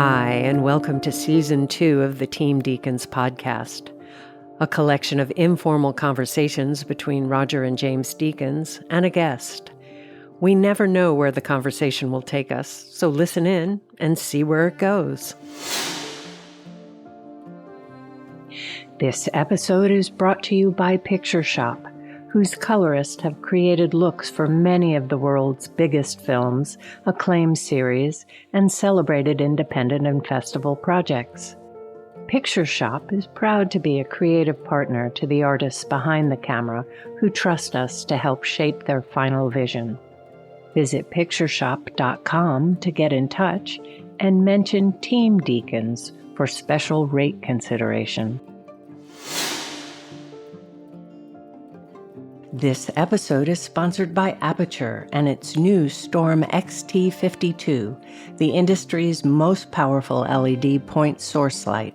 Hi, and welcome to Season 2 of the Team Deakins Podcast, a collection of informal conversations between Roger and James Deakins and a guest. We never know where the conversation will take us, so listen in and see where it goes. This episode is brought to you by Picture Shop, whose colorists have created looks for many of the world's biggest films, acclaimed series, and celebrated independent and festival projects. Picture Shop is proud to be a creative partner to the artists behind the camera who trust us to help shape their final vision. Visit pictureshop.com to get in touch and mention Team Deakins for special rate consideration. This episode is sponsored by Aputure and its new Storm XT52, the industry's most powerful LED point source light.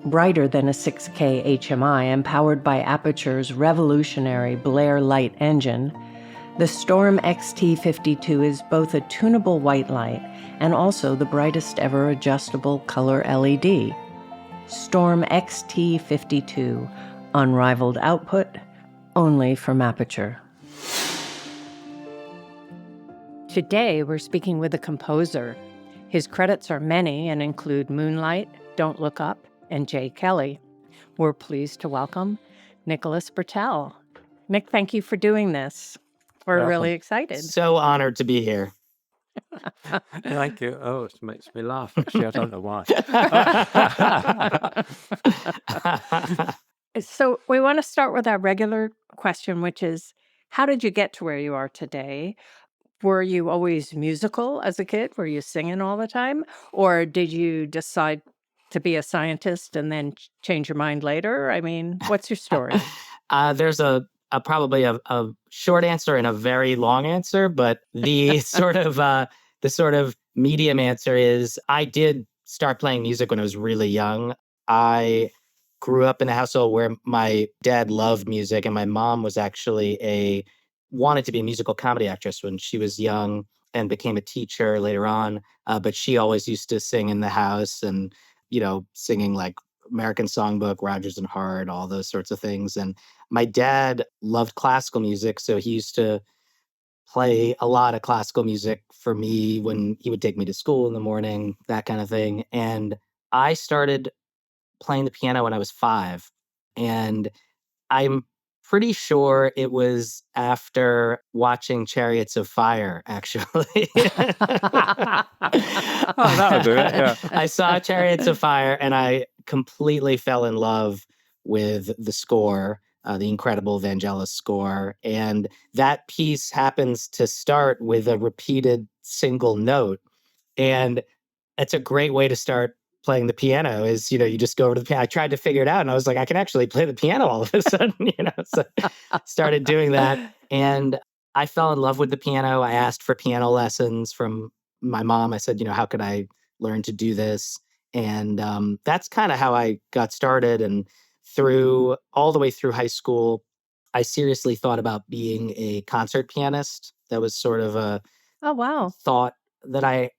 Brighter than a 6K HMI and powered by Aputure's revolutionary Blair light engine, the Storm XT52 is both a tunable white light and also the brightest ever adjustable color LED. Storm XT52, unrivaled output, only from Aputure. Today, we're speaking with a composer. His credits are many and include Moonlight, Don't Look Up, and J. Kelly. We're pleased to welcome Nicholas Britell. Nick, thank you for doing this. We're really excited. So honored to be here. Thank you. Oh, it makes me laugh, actually. I don't know why. So we want to start with our regular question, which is, how did you get to where you are today? Were you always musical as a kid? Were you singing all the time? Or did you decide to be a scientist and then change your mind later? I mean, what's your story? There's probably a short answer and a very long answer, but the sort of medium answer is I did start playing music when I was really young. I grew up in a household where my dad loved music, and my mom was actually wanted to be a musical comedy actress when she was young and became a teacher later on. But she always used to sing in the house and, singing like American Songbook, Rodgers and Hart, all those sorts of things. And my dad loved classical music, so he used to play a lot of classical music for me when he would take me to school in the morning, that kind of thing. And I started playing the piano when I was 5. And I'm pretty sure it was after watching Chariots of Fire, actually. Oh, that'll do it, yeah. I saw Chariots of Fire and I completely fell in love with the score, the incredible Vangelis score. And that piece happens to start with a repeated single note. And it's a great way to start playing the piano is, you just go over to the piano. I tried to figure it out and I was like, I can actually play the piano all of a sudden, so started doing that. And I fell in love with the piano. I asked for piano lessons from my mom. I said, how could I learn to do this? And that's kind of how I got started. And all the way through high school, I seriously thought about being a concert pianist. That was sort of a thought that I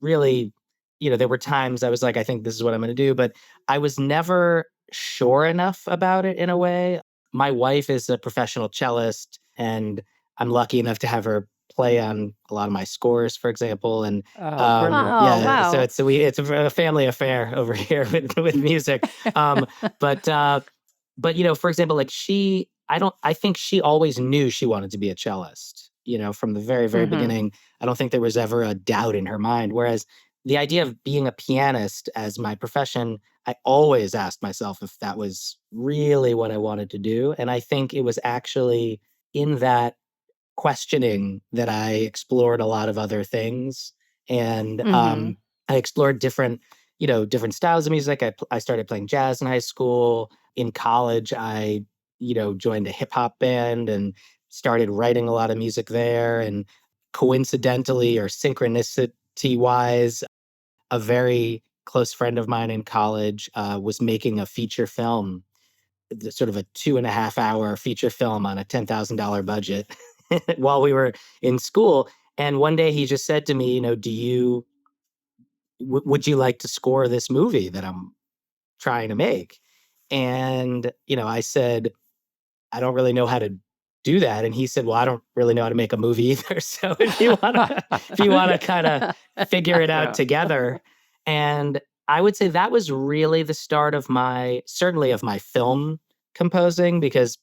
really, there were times I was like, I think this is what I'm going to do, but I was never sure enough about it in a way. My wife is a professional cellist, and I'm lucky enough to have her play on a lot of my scores, for example. And wow. so it's a family affair over here with music. But for example, like I think she always knew she wanted to be a cellist. From the very, very beginning. I don't think there was ever a doubt in her mind. Whereas the idea of being a pianist as my profession, I always asked myself if that was really what I wanted to do. And I think it was actually in that questioning that I explored a lot of other things. And I explored different styles of music. I started playing jazz in high school. In college, I, joined a hip hop band and started writing a lot of music there. And coincidentally or synchronicity wise, a very close friend of mine in college was making a feature film, sort of a 2.5-hour feature film on a $10,000 budget while we were in school. And one day he just said to me, do you would you like to score this movie that I'm trying to make? And, I said, I don't really know how to do that. And he said, well, I don't really know how to make a movie either. So if you want to kind of figure it out together. And I would say that was really the start of certainly of my film composing, because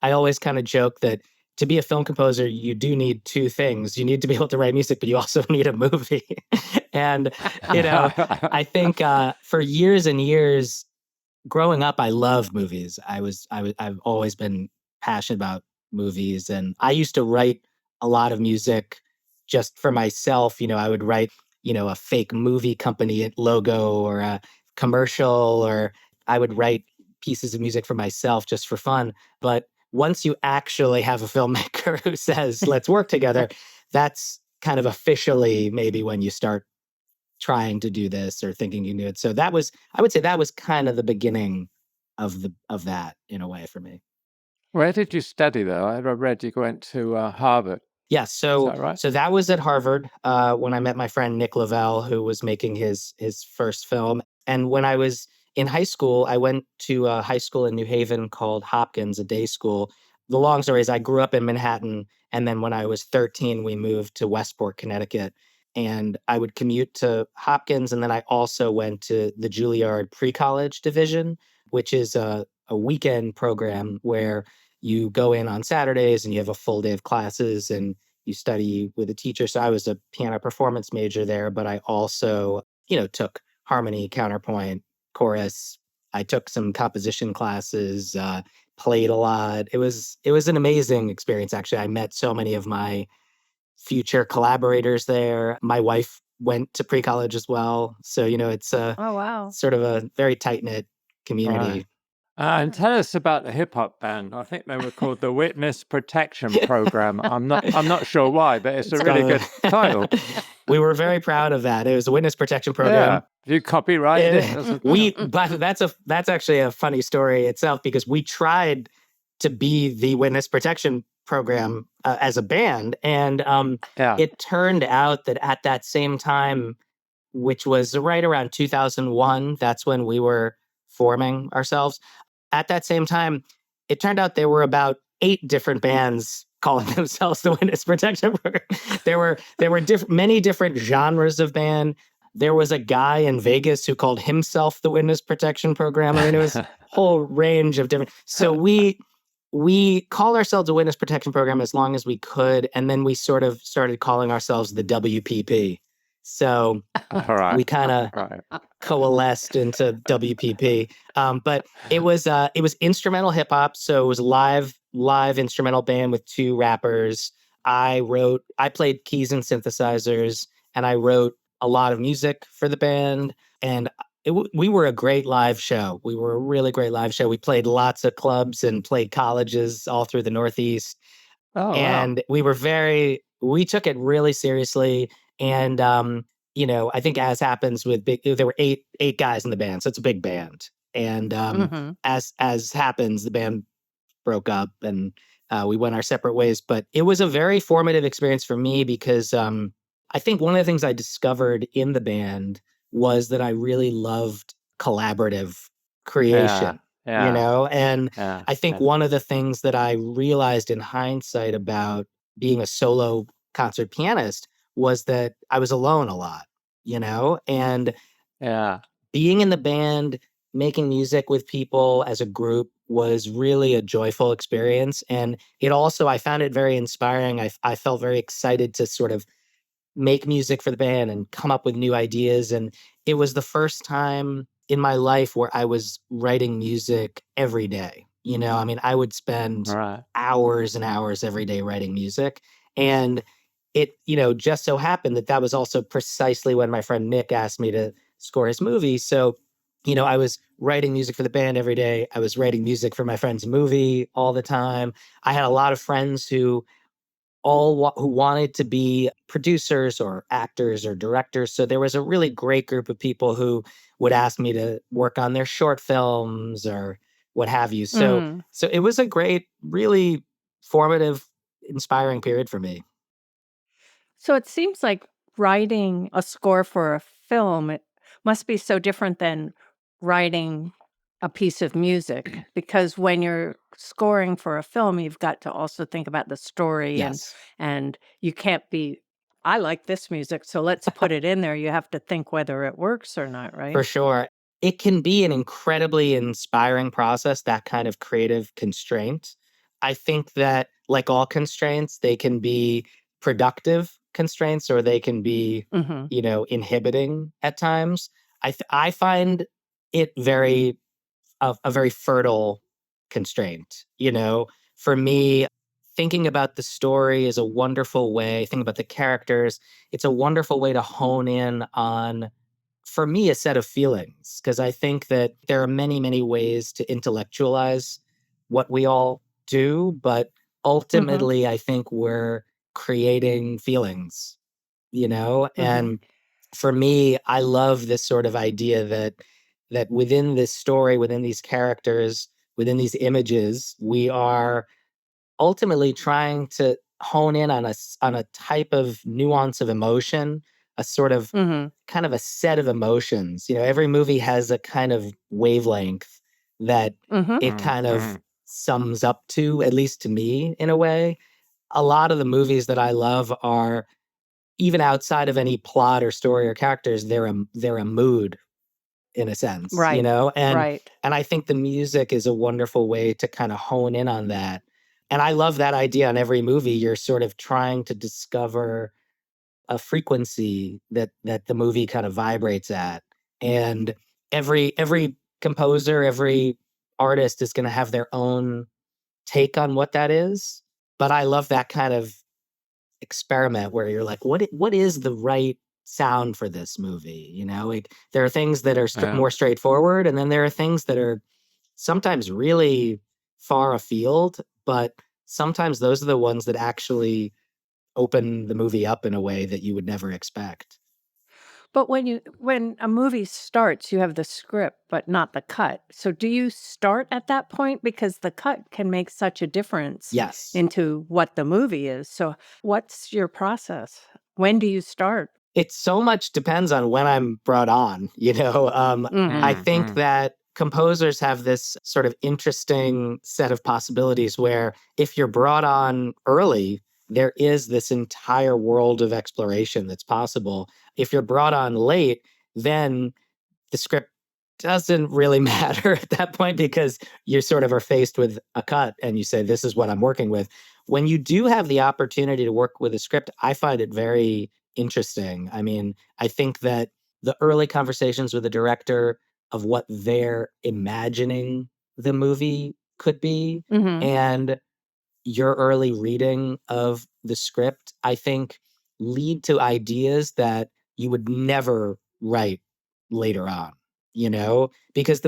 I always kind of joke that to be a film composer, you do need two things. You need to be able to write music, but you also need a movie. And, I think for years and years, growing up, I loved movies. I've always been passionate about movies, and I used to write a lot of music just for myself. I would write, a fake movie company logo or a commercial, or I would write pieces of music for myself just for fun. But once you actually have a filmmaker who says, let's work together, that's kind of officially maybe when you start trying to do this or thinking you knew it. So I would say that was kind of the beginning of that in a way for me. Where did you study though? I read you went to Harvard. Yeah, so Is that right? so that was at Harvard when I met my friend Nick Lavelle, who was making his first film. And when I was in high school, I went to a high school in New Haven called Hopkins, a day school. The long story is I grew up in Manhattan, and then when I was 13, we moved to Westport, Connecticut. And I would commute to Hopkins, and then I also went to the Juilliard pre-college division, which is a weekend program where you go in on Saturdays and you have a full day of classes and you study with a teacher. So I was a piano performance major there, but I also, took harmony, counterpoint, chorus. I took some composition classes, played a lot. It was an amazing experience. Actually, I met so many of my future collaborators there. My wife went to pre-college as well. So, it's Oh, wow. sort of a very tight-knit community. Right. And tell us about the hip hop band. I think they were called the Witness Protection Program. I'm not sure why, but it's a really good title. We were very proud of that. It was a Witness Protection Program. Yeah. You copyrighted it. But that's actually a funny story itself, because we tried to be the Witness Protection Program as a band, and it turned out that at that same time, which was right around 2001, that's when we were forming ourselves. At that same time, it turned out there were about 8 different bands calling themselves the Witness Protection Program. There were many different genres of band. There was a guy in Vegas who called himself the Witness Protection Program. I mean, it was a whole range of different. So we called ourselves a Witness Protection Program as long as we could, and then we sort of started calling ourselves the WPP. So we kind of coalesced into WPP. But it was instrumental hip hop. So it was live instrumental band with 2 rappers. I played keys and synthesizers, and I wrote a lot of music for the band. And we were a great live show. We were a really great live show. We played lots of clubs and played colleges all through the Northeast. Oh, and wow. we took it really seriously. And, I think as happens with there were eight guys in the band, so it's a big band. And as happens, the band broke up and we went our separate ways. But it was a very formative experience for me because I think one of the things I discovered in the band was that I really loved collaborative creation. And I think one of the things that I realized in hindsight about being a solo concert pianist was that I was alone a lot, and being in the band, making music with people as a group was really a joyful experience. And I found it very inspiring. I felt very excited to sort of make music for the band and come up with new ideas. And it was the first time in my life where I was writing music every day. I mean, I would spend hours and hours every day writing music. And it, just so happened that was also precisely when my friend Nick asked me to score his movie. So, I was writing music for the band every day. I was writing music for my friend's movie all the time. I had a lot of friends who wanted to be producers or actors or directors. So there was a really great group of people who would ask me to work on their short films or what have you. So it was a great, really formative, inspiring period for me. So it seems like writing a score for a film, it must be so different than writing a piece of music, because when you're scoring for a film, you've got to also think about the story Yes, and you can't be, I like this music, so let's put it in there. You have to think whether it works or not, for right? sure. It can be an incredibly inspiring process, that kind of creative constraint. I think that, like all constraints, they can be productive constraints or they can be, Mm-hmm. inhibiting at times. I find it a very fertile constraint. For me, thinking about the story is a wonderful way, thinking about the characters, it's a wonderful way to hone in on, for me, a set of feelings. Because I think that there are many, many ways to intellectualize what we all do, but Mm-hmm. ultimately, I think we're creating feelings. Mm-hmm. And for me, I love this sort of idea that within this story, within these characters, within these images, we are ultimately trying to hone in on a type of nuance of emotion, a sort of Mm-hmm. kind of a set of emotions. Every movie has a kind of wavelength that Mm-hmm. it kind of Mhm. sums up to, at least to me, in a way. A lot of the movies that I love are, even outside of any plot or story or characters, they're a mood in a sense, Right. and Right. I think the music is a wonderful way to kind of hone in on that. And I love that idea. On every movie, you're sort of trying to discover a frequency that the movie kind of vibrates at. And every composer, every artist is going to have their own take on what that is. But I love that kind of experiment where you're like, what is the right sound for this movie? Like, there are things that are Yeah. more straightforward, and then there are things that are sometimes really far afield, but sometimes those are the ones that actually open the movie up in a way that you would never expect. But when a movie starts, you have the script, but not the cut. So do you start at that point? Because the cut can make such a difference Yes. into what the movie is. So what's your process? When do you start? It so much depends on when I'm brought on. Mm-hmm. I think Mhm. that composers have this sort of interesting set of possibilities where if you're brought on early, there is this entire world of exploration that's possible. If you're brought on late, then the script doesn't really matter at that point, because you sort of are faced with a cut and you say, this is what I'm working with. When you do have the opportunity to work with a script, I find it very interesting. I mean, I think that the early conversations with the director of what they're imagining the movie could be, Mm-hmm. and your early reading of the script, I think, lead to ideas that you would never write later on, because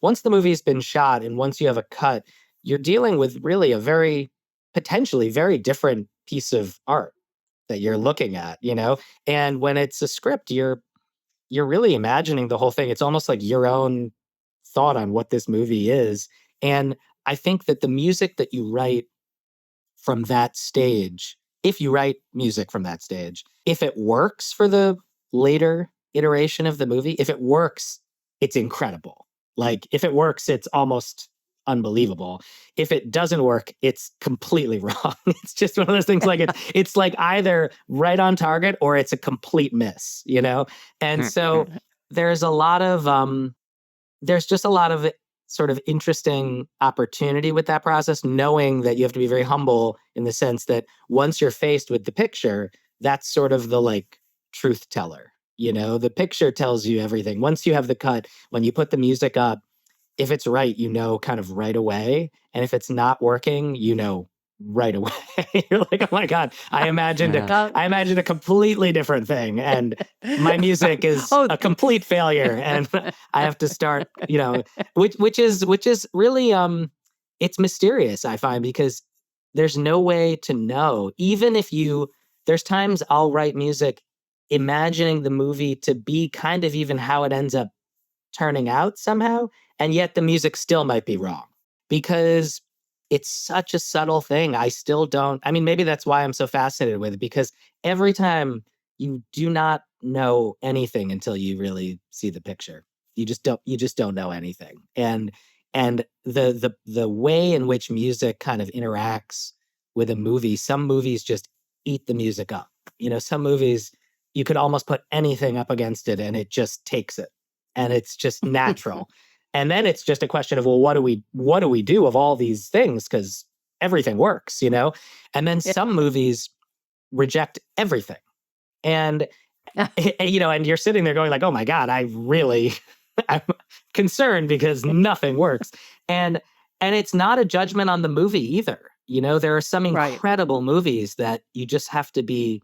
once the movie's been shot and once you have a cut, you're dealing with really a very, potentially very different piece of art that you're looking at. And when it's a script, you're really imagining the whole thing. It's almost like your own thought on what this movie is. And I think that the music that you write from that stage, if you write music from that stage, if it works for the later iteration of the movie, if it works, it's incredible. Like, if it works, it's almost unbelievable. If it doesn't work, it's completely wrong. It's just one of those things, like it's like either right on target or it's a complete miss. And so there's a lot of there's just a lot of sort of interesting opportunity with that process, knowing that you have to be very humble in the sense that once you're faced with the picture, that's sort of the like truth teller. The picture tells you everything. Once you have the cut, when you put the music up, if it's right, kind of right away. And if it's not working, right away. You're like, oh my God, I imagined a, Yeah. Well, I imagined a completely different thing. And my music is oh, a complete failure. And I have to start, which is really it's mysterious, I find, because there's no way to know. Even if there's times I'll write music imagining the movie to be kind of even how it ends up turning out somehow, and yet the music still might be wrong because it's such a subtle thing. I still don't, I mean, maybe that's why I'm so fascinated with it, because every time you do not know anything until you really see the picture. You just don't know anything. And the way in which music kind of interacts with a movie, some movies just eat the music up. Some movies you could almost put anything up against it and it just takes it. And it's just natural. And then it's just a question of, well, what do we do of all these things? Because everything works, And then some movies reject everything. And and you're sitting there going like, oh my God, I'm concerned because nothing works. And it's not a judgment on the movie either. There are some incredible movies that you just have to be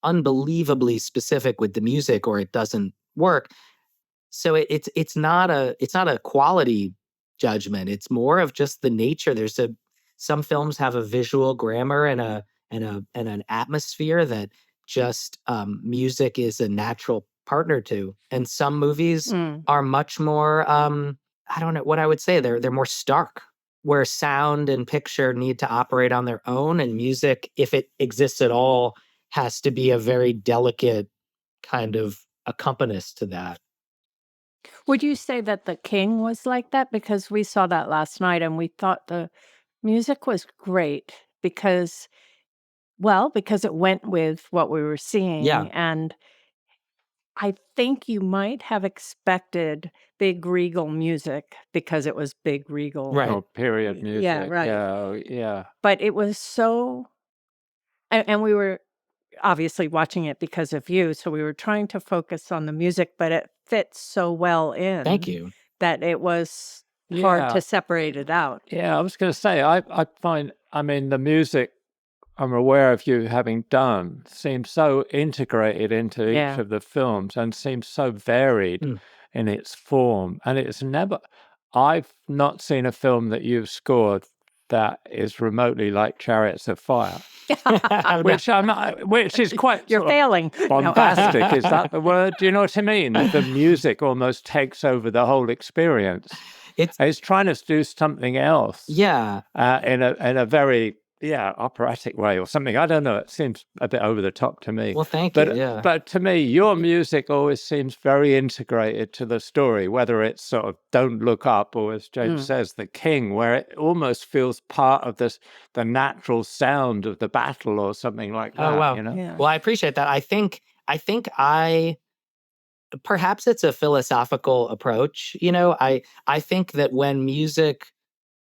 unbelievably specific with the music or it doesn't work. So it's not a quality judgment. It's more of just the nature. Some films have a visual grammar and an atmosphere that just music is a natural partner to. And some movies are much more I don't know what I would say. They're more stark, where sound and picture need to operate on their own, and music, if it exists at all, has to be a very delicate kind of accompanist to that. Would you say that The King was like that? Because we saw that last night and we thought the music was great because it went with what we were seeing. Yeah. And I think you might have expected big regal music because it was big regal. Right. Or period music. Yeah, right. Yeah. But it was so, and we were obviously watching it because of you. So we were trying to focus on the music, but it fits so well in. Thank you. That it was hard Yeah. to separate it out. Yeah, I was going to say, I find, the music I'm aware of you having done seems so integrated into each of the films and seems so varied in its form. And I've not seen a film that you've scored that is remotely like Chariots of Fire, which is quite You're failing. bombastic. Is that the word? Do you know what I mean? The music almost takes over the whole experience. It's trying to do something else. Yeah. In a very operatic way or something. I don't know. It seems a bit over the top to me. Well, thank you. Yeah. But to me, your music always seems very integrated to the story, whether it's sort of Don't Look Up or, as James says, The King, where it almost feels part of the natural sound of the battle or something like that. Oh, wow. Yeah. Well, I appreciate that. I think perhaps it's a philosophical approach. I think that when music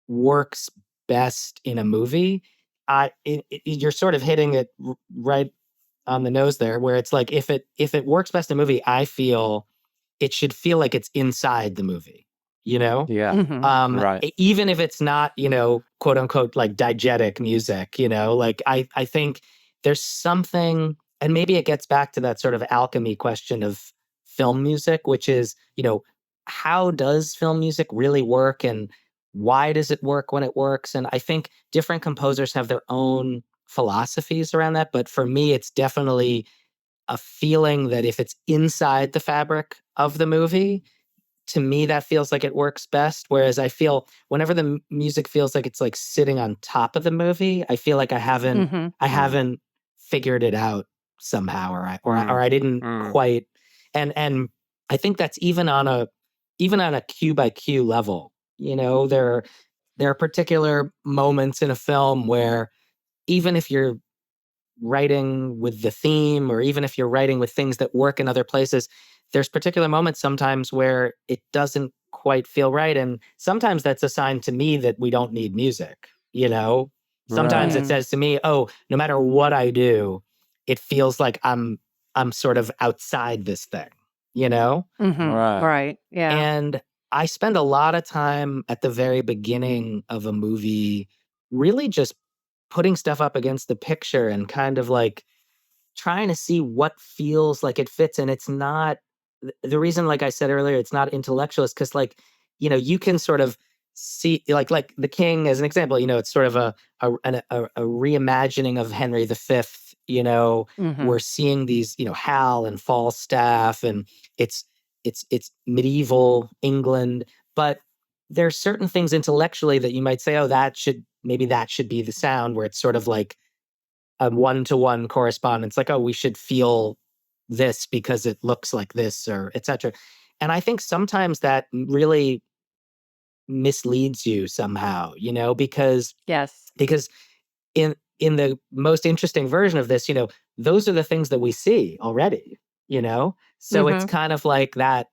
works best in a movie, you're sort of hitting it right on the nose there, where it's like if it works best in a movie, I feel it should feel like it's inside the movie. Yeah. Right. Even if it's not, quote unquote, like diegetic music. Like I think there's something, and maybe it gets back to that sort of alchemy question of film music, which is, how does film music really work, and why does it work when it works? And I think different composers have their own philosophies around that. But for me, it's definitely a feeling that if it's inside the fabric of the movie, to me, that feels like it works best. Whereas I feel whenever the music feels like it's like sitting on top of the movie, I feel like I haven't figured it out somehow, or I didn't quite. And I think that's even on a cue by cue level. There are particular moments in a film where even if you're writing with the theme, or even if you're writing with things that work in other places, there's particular moments sometimes where it doesn't quite feel right. And sometimes that's a sign to me that we don't need music. Sometimes it says to me, oh, no matter what I do, it feels like I'm sort of outside this thing, Right. Yeah. And I spend a lot of time at the very beginning of a movie really just putting stuff up against the picture and kind of like trying to see what feels like it fits. And it's not, the reason, like I said earlier, it's not intellectual, is because you can sort of see, like The King as an example, it's sort of a reimagining of Henry V. We're seeing these, Hal and Falstaff, and it's medieval England, but there's certain things intellectually that you might say, oh, that should be the sound, where it's sort of like a one-to-one correspondence, like, oh, we should feel this because it looks like this, or etc. And I think sometimes that really misleads you somehow, because Yes. in the most interesting version of this, those are the things that we see already, So it's kind of like that,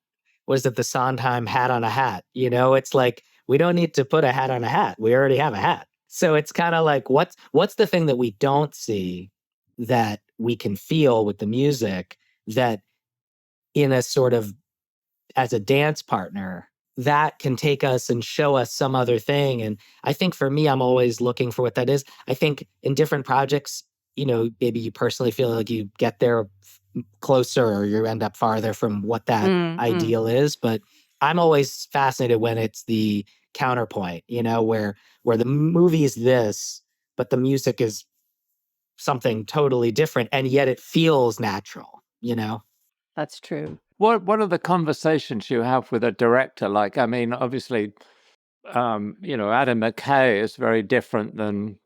was it the Sondheim hat on a hat? It's like, we don't need to put a hat on a hat. We already have a hat. So it's kind of like, what's the thing that we don't see that we can feel with the music, that in a sort of, as a dance partner, that can take us and show us some other thing. And I think for me, I'm always looking for what that is. I think in different projects, maybe you personally feel like you get there closer, or you end up farther from what that ideal is. But I'm always fascinated when it's the counterpoint, where the movie is this, but the music is something totally different, and yet it feels natural, That's true. What are the conversations you have with a director? Like, I mean, obviously, Adam McKay is very different than,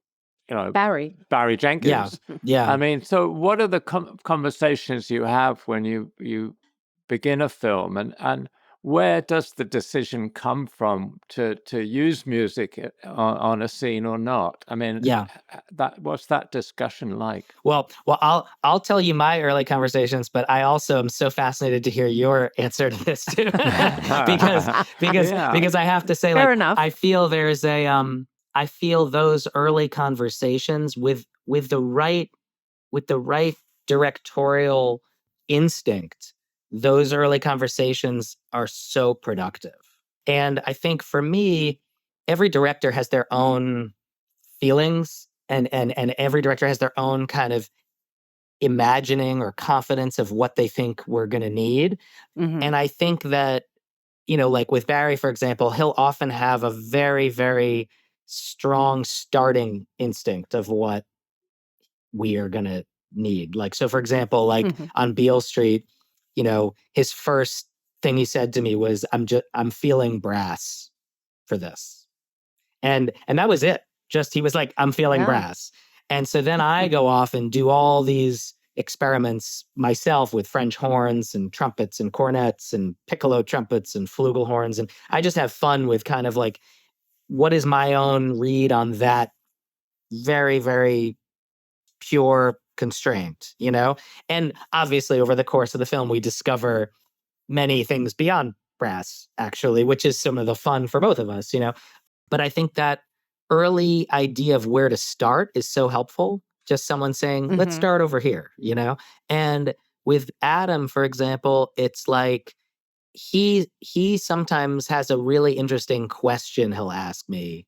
Barry Jenkins. Yeah. I mean, so what are the conversations you have when you begin a film, and where does the decision come from to use music on a scene or not? I mean, what's that discussion like? Well, I'll tell you my early conversations, but I also am so fascinated to hear your answer to this too, because I have to say, fair enough. I feel there's I feel those early conversations with the right directorial instinct, those early conversations are so productive. And I think for me, every director has their own feelings, and every director has their own kind of imagining or confidence of what they think we're going to need. And I think that, like with Barry, for example, he'll often have a very, very strong starting instinct of what we are going to need. Like, so for example, like on Beale Street, his first thing he said to me was, I'm feeling brass for this. And that was it. Just, he was like, I'm feeling brass. And so then I go off and do all these experiments myself with French horns and trumpets and cornets and piccolo trumpets and flugelhorns. And I just have fun with kind of like, what is my own read on that very, very pure constraint, And obviously over the course of the film, we discover many things beyond brass, actually, which is some of the fun for both of us, But I think that early idea of where to start is so helpful. Just someone saying, let's start over here, And with Adam, for example, it's like he sometimes has a really interesting question he'll ask me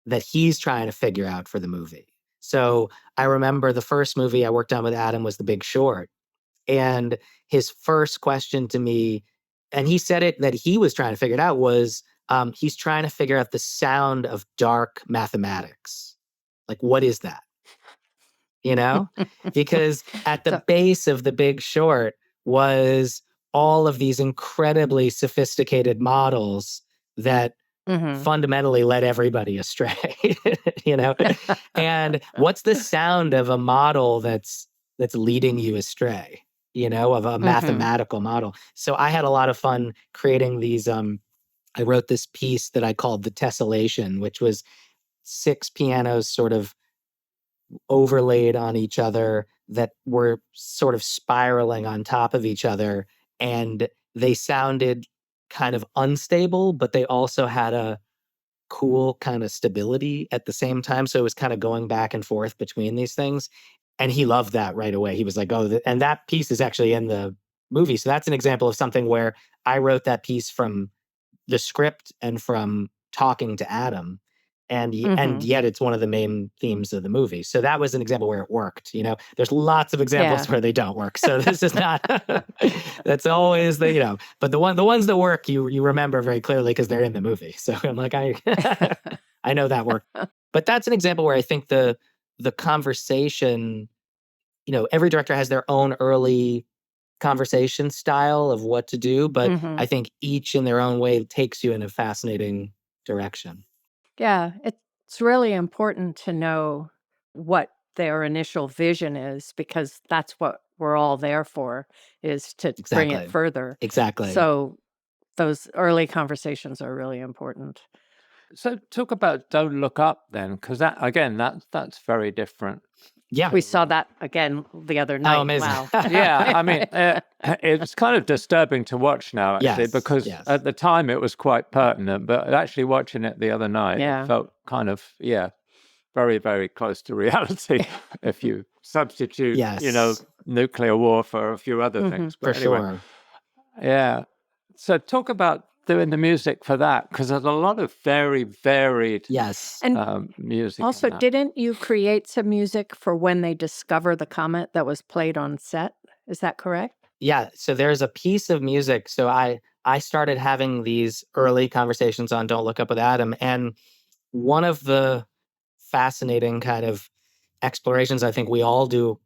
that he's trying to figure out for the movie. So I remember the first movie I worked on with Adam was The Big Short. And his first question to me, and he said it that he was trying to figure it out, was he's trying to figure out the sound of dark mathematics. Like, what is that? Because at the base of The Big Short was all of these incredibly sophisticated models that fundamentally led everybody astray, And what's the sound of a model that's leading you astray, of a mathematical model? So I had a lot of fun creating these. I wrote this piece that I called The Tessellation, which was 6 pianos sort of overlaid on each other that were sort of spiraling on top of each other. And they sounded kind of unstable, but they also had a cool kind of stability at the same time. So it was kind of going back and forth between these things. And he loved that right away. He was like, oh, and that piece is actually in the movie. So that's an example of something where I wrote that piece from the script and from talking to Adam. And yet it's one of the main themes of the movie. So that was an example where it worked. There's lots of examples where they don't work. So this is not, that's always the, but the ones that work, you remember very clearly because they're in the movie. So I'm like, I know that worked. But that's an example where I think the conversation, every director has their own early conversation style of what to do, but I think each in their own way takes you in a fascinating direction. Yeah, it's really important to know what their initial vision is, because that's what we're all there for, is to bring it further. Exactly. So those early conversations are really important. So talk about Don't Look Up then, because that's very different. Yeah. We saw that again the other night. Oh, amazing. Wow. Yeah, I mean, it's kind of disturbing to watch now, actually, because at the time it was quite pertinent, but actually watching it the other night, it felt kind of, very, very close to reality if you substitute, nuclear war for a few other things. But sure. Yeah. So talk about doing the music for that, because there's a lot of very varied music. Also, didn't you create some music for when they discover the comet that was played on set? Is that correct? Yeah. So there's a piece of music. So I started having these early conversations on Don't Look Up with Adam, and one of the fascinating kind of explorations I think we all do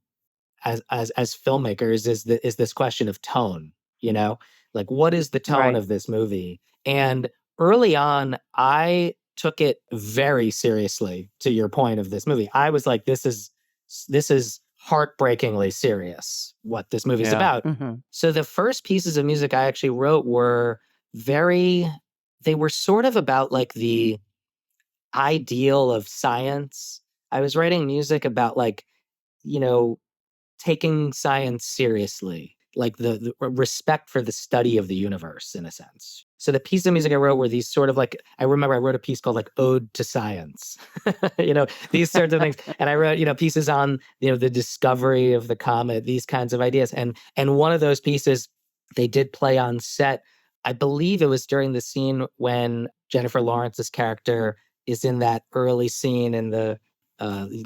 as filmmakers is this question of tone. Like, what is the tone of this movie? And early on, I took it very seriously. To your point of this movie, I was like, this is heartbreakingly serious what this movie's about. So the first pieces of music I actually wrote were they were sort of about like the ideal of science. I was writing music about like, taking science seriously, like the respect for the study of the universe, in a sense. So the piece of music I wrote were these sort of like, I remember I wrote a piece called like Ode to Science, these sorts of things. And I wrote, pieces on, the discovery of the comet, these kinds of ideas. And one of those pieces they did play on set. I believe it was during the scene when Jennifer Lawrence's character is in that early scene in the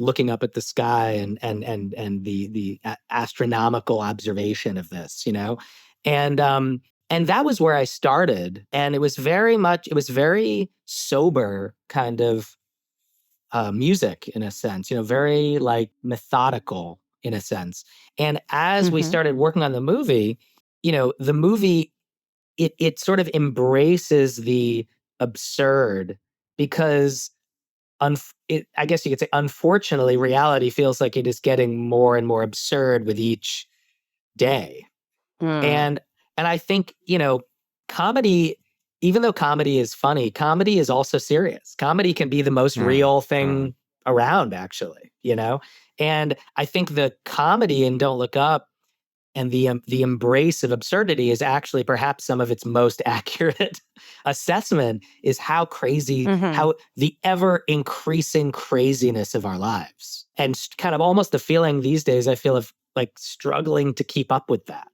looking up at the sky and the astronomical observation of this, and that was where I started, and it was very sober kind of music in a sense, very like methodical in a sense. And as we started working on the movie, the movie it sort of embraces the absurd because I guess you could say, unfortunately, reality feels like it is getting more and more absurd with each day. And I think, comedy, even though comedy is funny, comedy is also serious. Comedy can be the most real thing around, actually, And I think the comedy in Don't Look Up and the embrace of absurdity is actually perhaps some of its most accurate assessment, is how crazy, how the ever increasing craziness of our lives, and kind of almost the feeling these days I feel of like struggling to keep up with that,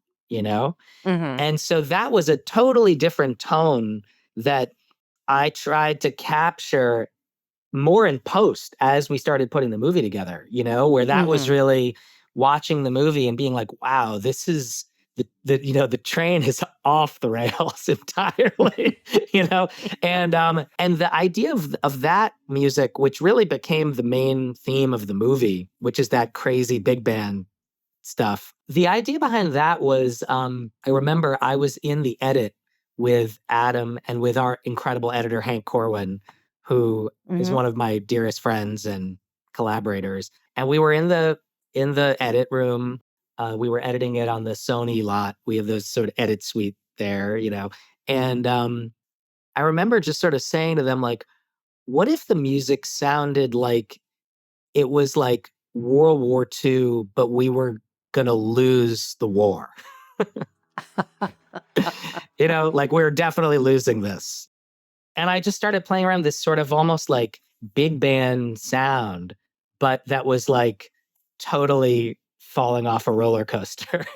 And so that was a totally different tone that I tried to capture more in post as we started putting the movie together, where that was really watching the movie and being like, wow, this is the train is off the rails entirely, and the idea of that music, which really became the main theme of the movie, which is that crazy big band stuff. The idea behind that was, I remember I was in the edit with Adam and with our incredible editor, Hank Corwin, who is one of my dearest friends and collaborators. And we were in the edit room. We were editing it on the Sony lot. We have those sort of edit suite there, And I remember just sort of saying to them, like, what if the music sounded like it was like World War II, but we were going to lose the war? Like we're definitely losing this. And I just started playing around this sort of almost like big band sound, but that was like totally falling off a roller coaster,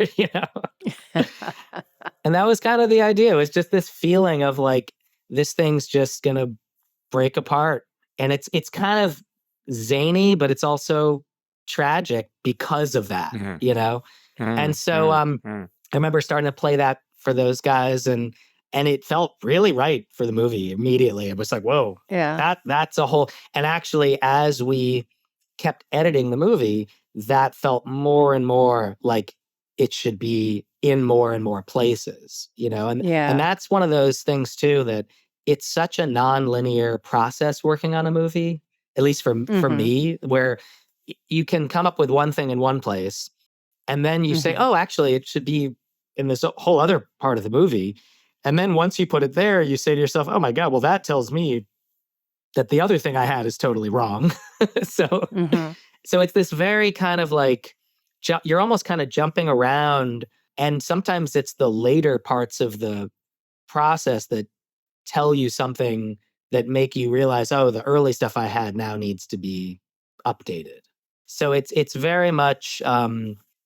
And that was kind of the idea. It was just this feeling of like, this thing's just going to break apart. And it's kind of zany, but it's also tragic because of that, And so I remember starting to play that for those guys, and it felt really right for the movie immediately. It was like, whoa, that's a whole. And actually, as we kept editing the movie, that felt more and more like it should be in more and more places, And that's one of those things too, that it's such a non-linear process working on a movie, at least for me, where you can come up with one thing in one place, and then you say, oh, actually, it should be in this whole other part of the movie. And then once you put it there, you say to yourself, oh my God, well, that tells me that the other thing I had is totally wrong. So, so it's this very kind of like, you're almost kind of jumping around. And sometimes it's the later parts of the process that tell you something that make you realize, oh, the early stuff I had now needs to be updated. So it's very much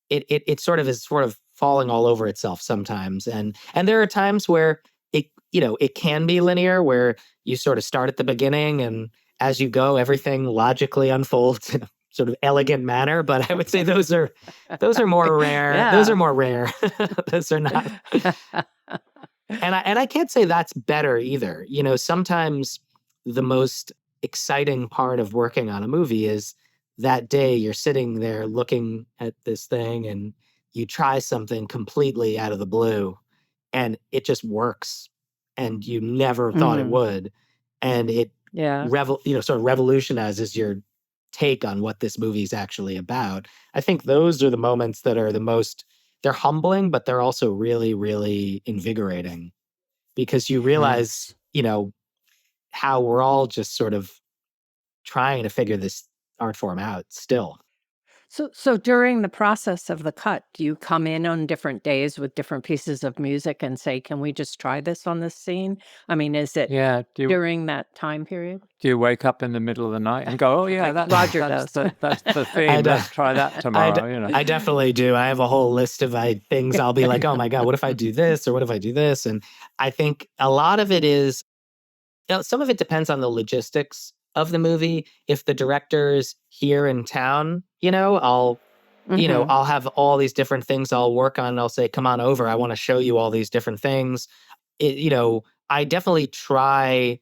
it sort of is sort of falling all over itself sometimes, and there are times where it can be linear, where you sort of start at the beginning and as you go everything logically unfolds in a sort of elegant manner. But I would say those are more rare. Yeah. Those are more rare. Those are not. And I can't say that's better either. Sometimes the most exciting part of working on a movie is that day you're sitting there looking at this thing and you try something completely out of the blue and it just works and you never thought it would. And it sort of revolutionizes your take on what this movie is actually about. I think those are the moments that are the most, they're humbling, but they're also really, really invigorating because you realize, how we're all just sort of trying to figure this art form out still. So during the process of the cut, do you come in on different days with different pieces of music and say, can we just try this on this scene? I mean, is it during that time period? Do you wake up in the middle of the night and go, oh yeah, that's the theme, let's try that tomorrow, I definitely do. I have a whole list of things I'll be like, oh my God, what if I do this? Or what if I do this? And I think a lot of it is, some of it depends on the logistics of the movie. If the director's here in town, I'll have all these different things I'll work on. And I'll say, come on over. I want to show you all these different things. I definitely try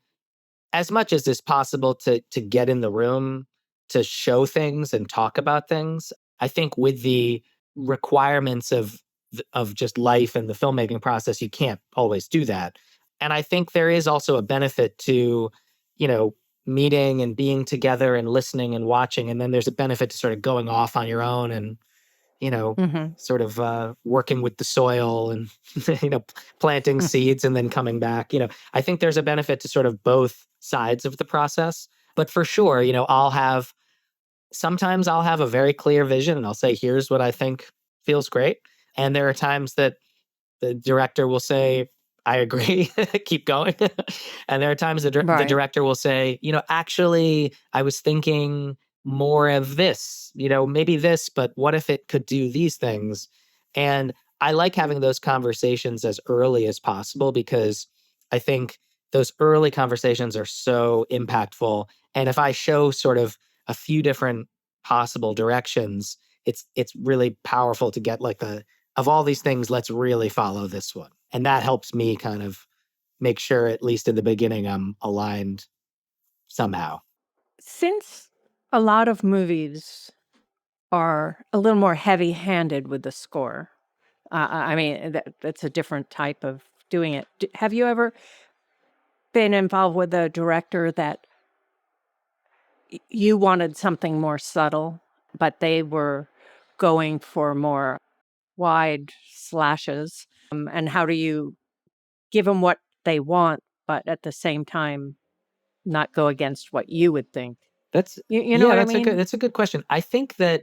as much as is possible to get in the room, to show things and talk about things. I think with the requirements of just life and the filmmaking process, you can't always do that. And I think there is also a benefit to, meeting and being together and listening and watching. And then there's a benefit to sort of going off on your own and, sort of working with the soil and, planting seeds and then coming back. I think there's a benefit to sort of both sides of the process. But for sure, sometimes I'll have a very clear vision and I'll say, here's what I think feels great. And there are times that the director will say, I agree, keep going. And there are times the director will say, actually, I was thinking more of this, maybe this, but what if it could do these things? And I like having those conversations as early as possible because I think those early conversations are so impactful. And if I show sort of a few different possible directions, it's really powerful to get like of all these things, let's really follow this one. And that helps me kind of make sure, at least in the beginning, I'm aligned somehow. Since a lot of movies are a little more heavy-handed with the score, I mean, that's a different type of doing it. Have you ever been involved with a director that you wanted something more subtle, but they were going for more wide slashes? And how do you give them what they want, but at the same time, not go against what you would think? That's you know what I mean? That's a good question. I think that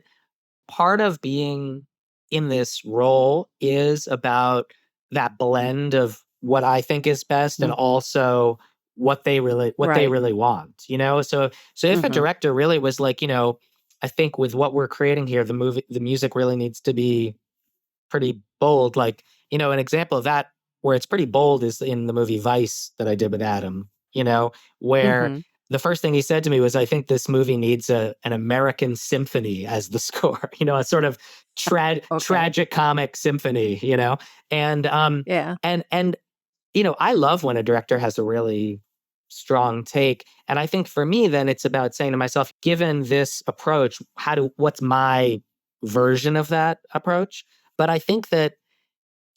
part of being in this role is about that blend of what I think is best and also what they really want, So if a director really was like, I think with what we're creating here, the music really needs to be pretty bold. Like, an example of that where it's pretty bold is in the movie Vice that I did with Adam, where the first thing he said to me was, I think this movie needs an American symphony as the score, a sort of tragic comic symphony, and, I love when a director has a really strong take. And I think for me, then it's about saying to myself, given this approach, what's my version of that approach? But I think that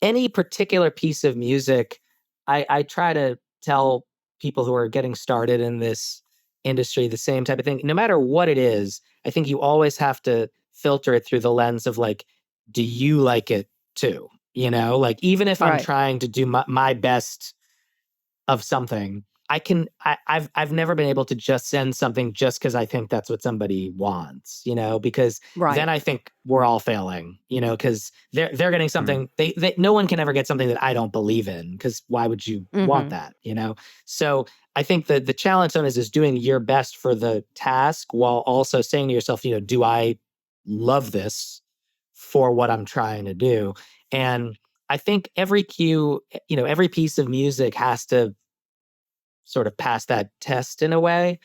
any particular piece of music, I try to tell people who are getting started in this industry, the same type of thing. No matter what it is, I think you always have to filter it through the lens of like, do you like it too? You know, like even if I'm trying to do my best of something, I've never been able to just send something just because I think that's what somebody wants, you know, because then I think we're all failing, you know, because they're getting something they no one can ever get something that I don't believe in, because why would you want that, you know? So I think that the challenge zone is doing your best for the task while also saying to yourself, you know, do I love this for what I'm trying to do? And I think every cue, you know, every piece of music has to sort of pass that test in a way.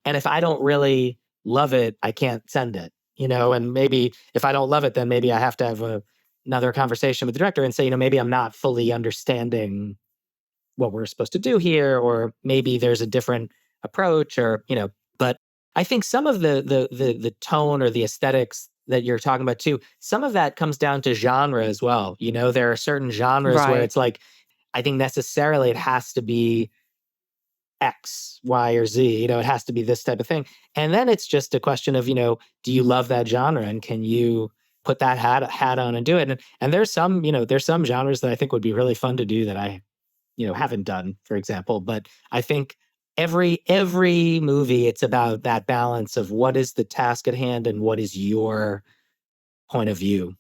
And if I don't really love it, I can't send it, you know, and maybe if I don't love it, then maybe I have to have another conversation with the director and say, you know, maybe I'm not fully understanding what we're supposed to do here, or maybe there's a different approach, or, you know, but I think some of the tone or the aesthetics that you're talking about too, some of that comes down to genre as well. You know, there are certain genres where it's like, I think necessarily it has to be X, Y, or Z, you know, it has to be this type of thing. And then it's just a question of, you know, do you love that genre and can you put that hat on and do it? And there's some, you know, there's some genres that I think would be really fun to do that I, you know, haven't done, for example. But I think every movie, it's about that balance of what is the task at hand and what is your point of view,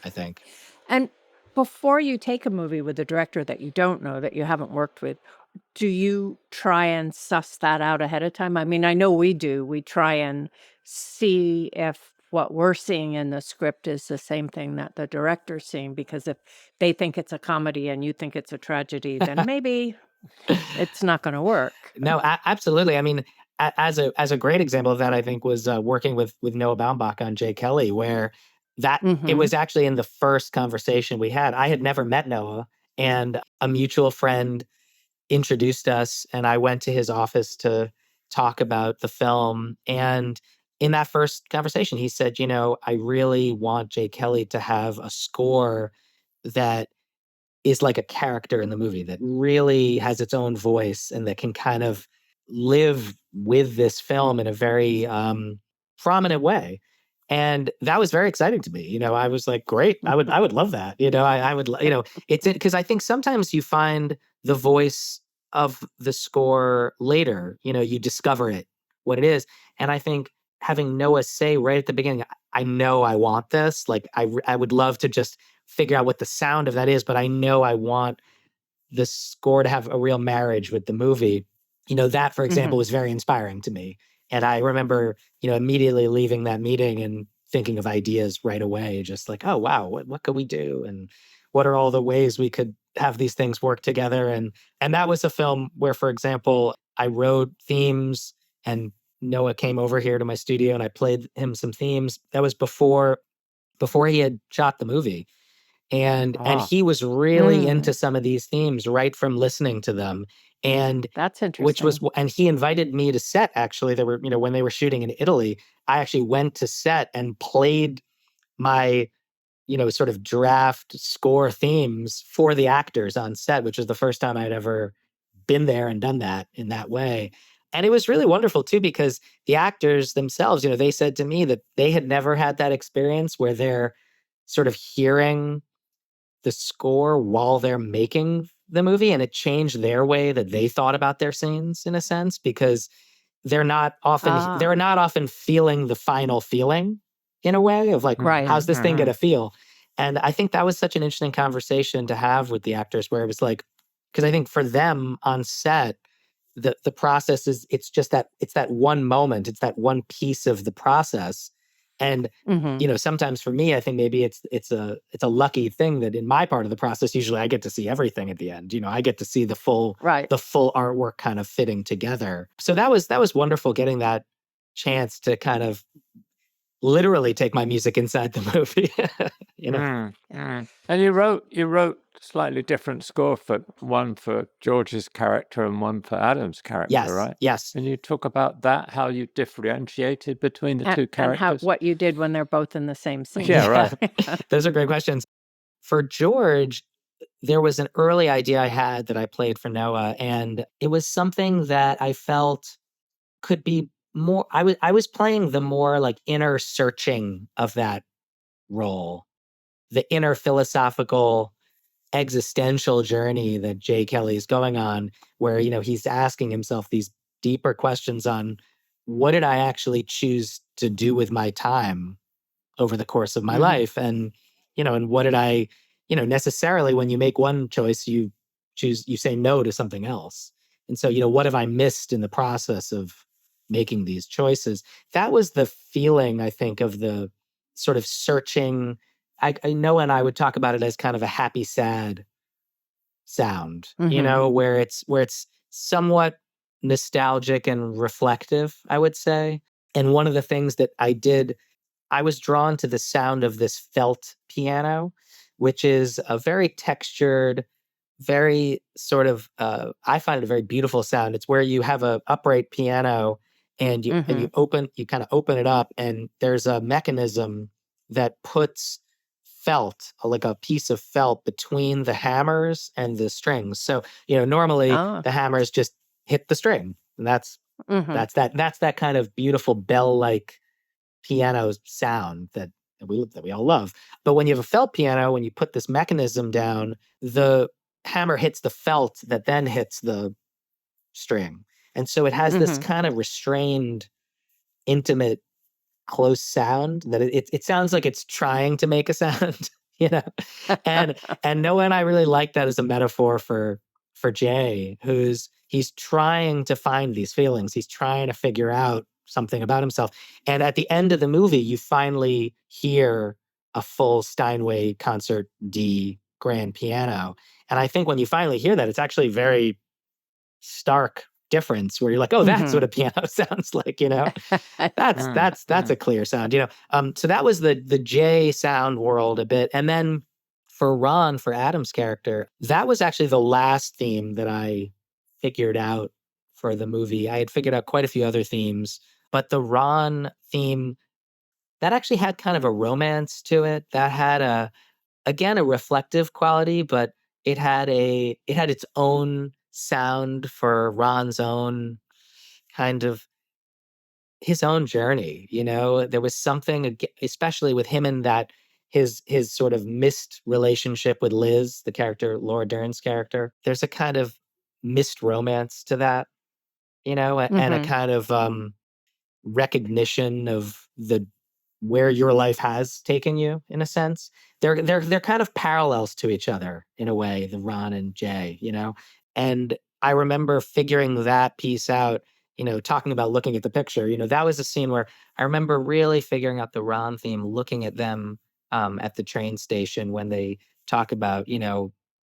I think. And before you take a movie with a director that you don't know, that you haven't worked with, do you try and suss that out ahead of time? I mean, I know we do. We try and see if what we're seeing in the script is the same thing that the director's seeing, because if they think it's a comedy and you think it's a tragedy, then maybe it's not going to work. No, absolutely. I mean, as a great example of that, I think was working with Noah Baumbach on Jay Kelly, where that it was actually in the first conversation we had. I had never met Noah, and a mutual friend introduced us, and I went to his office to talk about the film. And in that first conversation, he said, you know, I really want Jay Kelly to have a score that is like a character in the movie, that really has its own voice and that can kind of live with this film in a very prominent way. And that was very exciting to me. You know, I was like, great, I would love that. You know, I would, you know, it's because I think sometimes you find the voice of the score later, you know, you discover it, what it is. And I think having Noah say right at the beginning, I know I want this, like, I would love to just figure out what the sound of that is, but I know I want the score to have a real marriage with the movie. You know, that, for example, was very inspiring to me. And I remember, you know, immediately leaving that meeting and thinking of ideas right away, just like, oh, wow, what could we do? And what are all the ways we could have these things work together? And that was a film where, for example, I wrote themes and Noah came over here to my studio and I played him some themes. That was before he had shot the movie. And he was really into some of these themes right from listening to them. And that's interesting. And he invited me to set, actually. They were, you know, when they were shooting in Italy, I actually went to set and played my, you know, sort of draft score themes for the actors on set, which was the first time I'd ever been there and done that in that way. And it was really wonderful too, because the actors themselves, you know, they said to me that they had never had that experience where they're sort of hearing the score while they're making the movie, and it changed their way that they thought about their scenes, in a sense, because they're not often feeling the final feeling, in a way of like, how's this thing gonna feel? And I think that was such an interesting conversation to have with the actors, where it was like, because I think for them on set, the process is, it's that one moment, it's that one piece of the process. And you know, sometimes for me, I think maybe it's a lucky thing that in my part of the process, usually I get to see everything at the end. You know, I get to see the full artwork kind of fitting together. So that was wonderful, getting that chance to kind of literally take my music inside the movie. You know. And you wrote slightly different score, for one for George's character and one for Adam's character, right? Yes. Can you talk about that, how you differentiated between the two characters? And what you did when they're both in the same scene. Yeah, right. Those are great questions. For George, there was an early idea I had that I played for Noah, and it was something that I felt could be more, I was playing the more like inner searching of that role, the inner philosophical existential journey that Jay Kelly is going on, where, he's asking himself these deeper questions on what did I actually choose to do with my time over the course of my life? And, and what did I, necessarily when you make one choice, you say no to something else. And so, what have I missed in the process of making these choices? That was the feeling, I think, of the sort of searching. I know, and I would talk about it as kind of a happy, sad sound, where it's somewhat nostalgic and reflective, I would say. And one of the things that I was drawn to the sound of this felt piano, which is a very textured, very sort of, I find it a very beautiful sound. It's where you have a upright piano and you kind of open it up, and there's a mechanism that puts felt, like a piece of felt between the hammers and the strings. So, normally the hammers just hit the string, and that's that kind of beautiful bell-like piano sound that we all love. But when you have a felt piano, when you put this mechanism down, the hammer hits the felt that then hits the string. And so it has this kind of restrained, intimate, close sound that it sounds like it's trying to make a sound, and Noah and I really like that as a metaphor for Jay, he's trying to find these feelings. He's trying to figure out something about himself. And at the end of the movie, you finally hear a full Steinway concert D grand piano. And I think when you finally hear that, it's actually very stark difference where you're like, oh, that's what a piano sounds like, that's a clear sound, so that was the Jay sound world a bit. And then for Ron, for Adam's character, that was actually the last theme that I figured out for the movie. I had figured out quite a few other themes, but the Ron theme, that actually had kind of a romance to it. That had again, a reflective quality, but it had its own sound for Ron's own kind of his own journey. There was something, especially with him, in that his sort of missed relationship with Liz, the character, Laura Dern's character. There's a kind of missed romance to that, and a kind of recognition of where your life has taken you, in a sense. They're kind of parallels to each other in a way, the Ron and Jay, And I remember figuring that piece out, talking about looking at the picture, that was a scene where I remember really figuring out the Ron theme, looking at them at the train station when they talk about,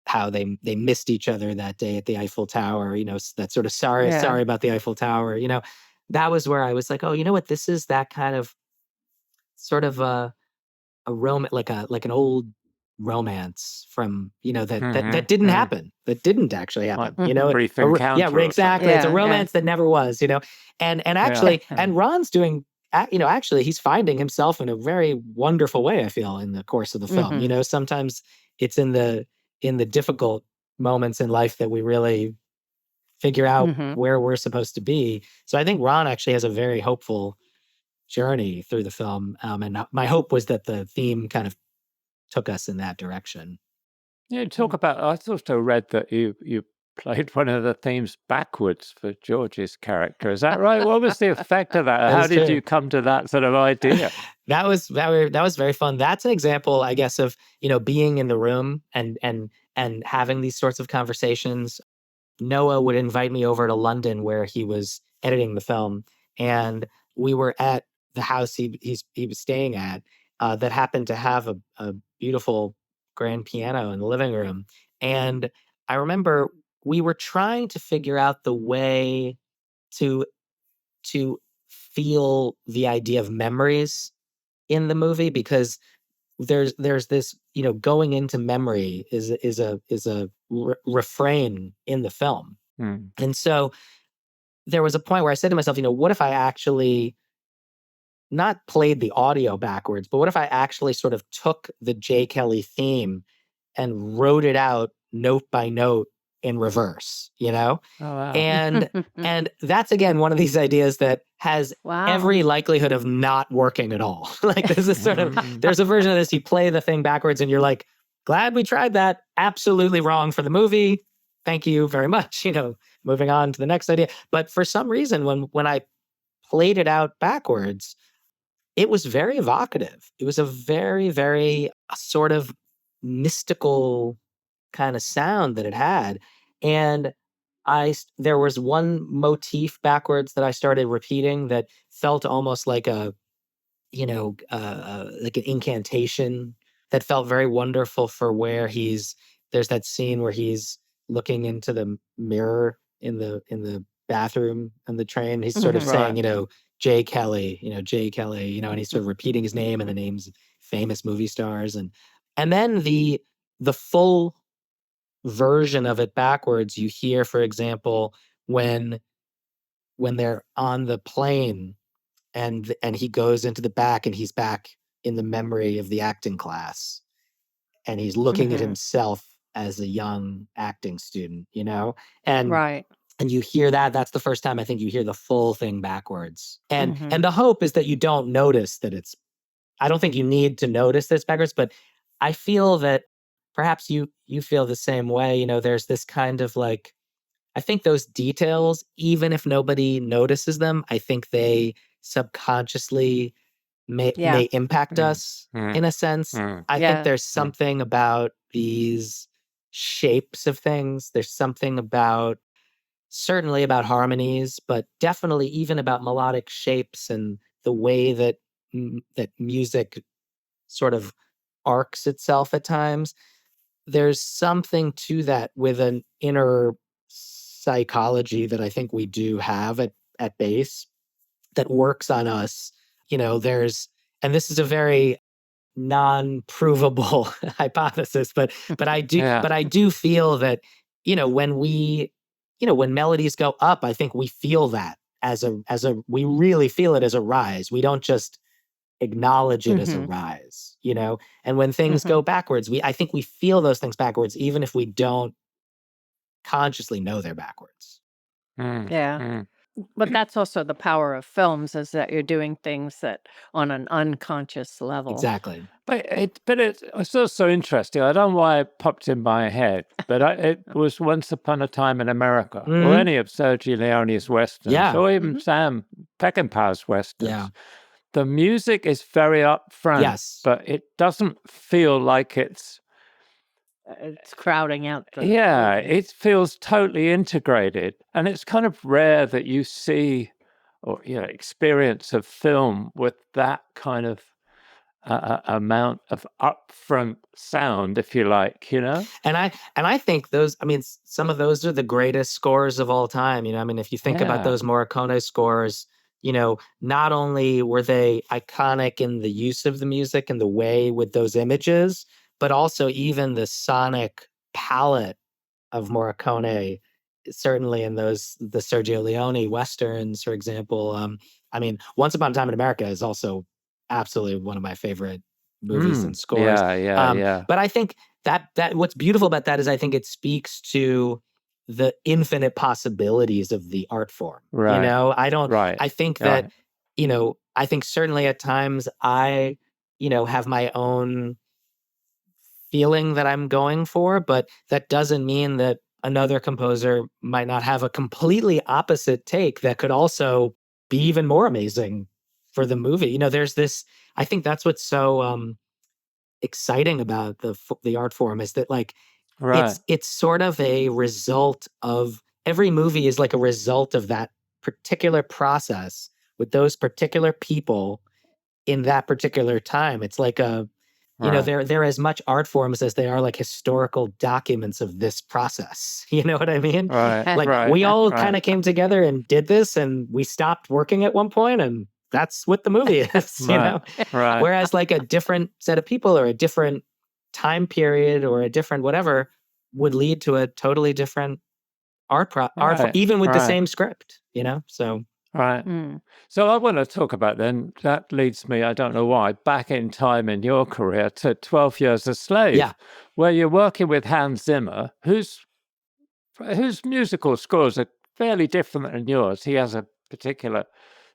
how they missed each other that day at the Eiffel Tower, that sort of sorry about the Eiffel Tower, that was where I was like, oh, you know what? This is that kind of sort of a romance, like an old romance from, that didn't happen, that didn't actually happen, brief encounter. Exactly. It's a romance that never was, and actually, and Ron's doing, actually he's finding himself in a very wonderful way, I feel, in the course of the film. Sometimes it's in the difficult moments in life that we really figure out where we're supposed to be. So I think Ron actually has a very hopeful journey through the film. And my hope was that the theme kind of took us in that direction. Yeah, talk about, I also read that you played one of the themes backwards for George's character. Is that right? What was the effect of that? How did you come to that sort of idea? That was very fun. That's an example, I guess, of, being in the room and having these sorts of conversations. Noah would invite me over to London where he was editing the film, and we were at the house he was staying at that happened to have a beautiful grand piano in the living room. And I remember we were trying to figure out the way to feel the idea of memories in the movie, because there's this, going into memory is a refrain in the film. And so there was a point where I said to myself, what if I actually not played the audio backwards, but what if I actually sort of took the Jay Kelly theme and wrote it out note by note in reverse, you know? Oh, wow. And that's, again, one of these ideas that has every likelihood of not working at all. Like, there's this sort of, there's a version of this, you play the thing backwards and you're like, glad we tried that. Absolutely wrong for the movie. Thank you very much. You know, moving on to the next idea. But for some reason, when I played it out backwards, it was very evocative. It was a very, very sort of mystical kind of sound that it had. And there was one motif backwards that I started repeating that felt almost like a, like an incantation that felt very wonderful for where there's that scene where he's looking into the mirror in the bathroom on the train. He's sort of saying, Jay Kelly, Jay Kelly, and he's sort of repeating his name and the names of famous movie stars. And then the full version of it backwards, you hear, for example, when they're on the plane and he goes into the back and he's back in the memory of the acting class and he's looking at himself as a young acting student, and you hear that's the first time I think you hear the full thing backwards. And the hope is that you don't notice that I don't think you need to notice this backwards, but I feel that perhaps you feel the same way. There's this kind of like, I think those details, even if nobody notices them, I think they subconsciously may impact us in a sense. I think there's something about these shapes of things. There's something certainly about harmonies, but definitely even about melodic shapes and the way that music sort of arcs itself at times. There's something to that with an inner psychology that I think we do have at base that works on us. And this is a very non-provable hypothesis, but I do feel that, when melodies go up, I think we feel that we really feel it as a rise. We don't just acknowledge it as a rise, and when things go backwards, I think we feel those things backwards, even if we don't consciously know they're backwards. But that's also the power of films, is that you're doing things that on an unconscious level. Exactly. But it's also interesting. I don't know why it popped in my head, but it was Once Upon a Time in America, or any of Sergio Leone's westerns, or even Sam Peckinpah's westerns. The music is very upfront, but it doesn't feel like it's crowding out. It feels totally integrated, and it's kind of rare that you see or experience of film with that kind of amount of upfront sound, if you like, And I think those, some of those are the greatest scores of all time. If you think about those Morricone scores, not only were they iconic in the use of the music and the way with those images, but also even the sonic palette of Morricone, certainly in the Sergio Leone westerns, for example. Once Upon a Time in America is also absolutely one of my favorite movies and scores. But I think that what's beautiful about that is I think it speaks to the infinite possibilities of the art form. I think that, I think certainly at times I, have my own feeling that I'm going for, but that doesn't mean that another composer might not have a completely opposite take that could also be even more amazing for the movie. There's this, I think that's what's so exciting about the art form is that it's sort of a result of, every movie is like a result of that particular process with those particular people in that particular time. It's like they're as much art forms as they are like historical documents of this process. You know what I mean? We all kind of came together and did this, and we stopped working at one point, and that's what the movie is, Whereas like a different set of people or a different time period or a different whatever would lead to a totally different art form, even with the same script, so. So I want to talk about then, that leads me, I don't know why, back in time in your career to 12 Years a Slave, where you're working with Hans Zimmer, who's whose musical scores are fairly different than yours. He has a particular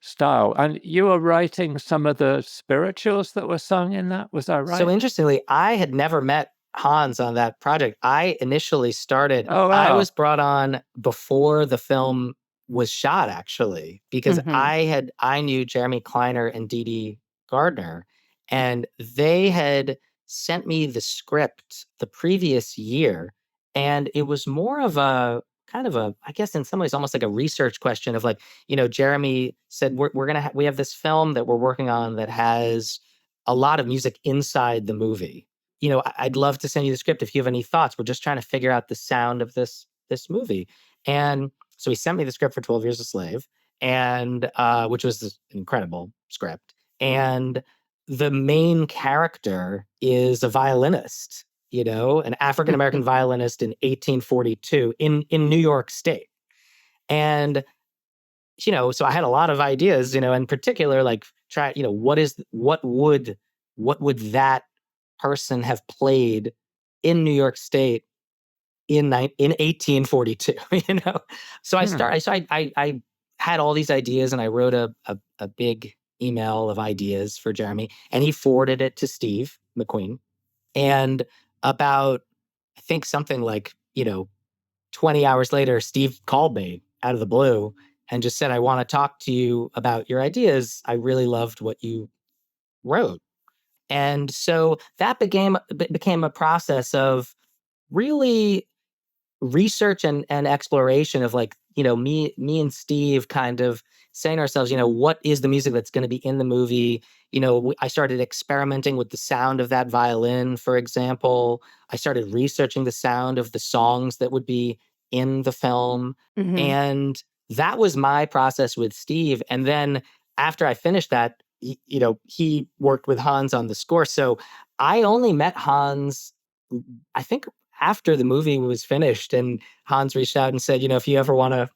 style. And you were writing some of the spirituals that were sung in that. Was that right? So interestingly, I had never met Hans on that project. I initially started, Oh, I wow. was brought on before the film was shot, actually, because I knew Jeremy Kleiner and Dee Dee Gardner, and they had sent me the script the previous year. And it was more of a kind of a, I guess in some ways, almost like a research question of like, Jeremy said, we have this film that we're working on that has a lot of music inside the movie. I'd love to send you the script if you have any thoughts. We're just trying to figure out the sound of this movie. And so he sent me the script for 12 Years a Slave, and which was this incredible script. And the main character is a violinist, an African American violinist in 1842 in New York State. And so I had a lot of ideas, in particular, like what would that person have played in New York State in 1842, So I had all these ideas, and I wrote a big email of ideas for Jeremy, and he forwarded it to Steve McQueen. And about, I think something like, 20 hours later, Steve called me out of the blue and just said, I want to talk to you about your ideas. I really loved what you wrote. And so that became a process of really research and exploration of like, me and Steve kind of saying to ourselves, what is the music that's going to be in the movie? I started experimenting with the sound of that violin, for example. I started researching the sound of the songs that would be in the film. And that was my process with Steve. And then after I finished that, he worked with Hans on the score. So I only met Hans, I think, after the movie was finished, and Hans reached out and said, if you ever want to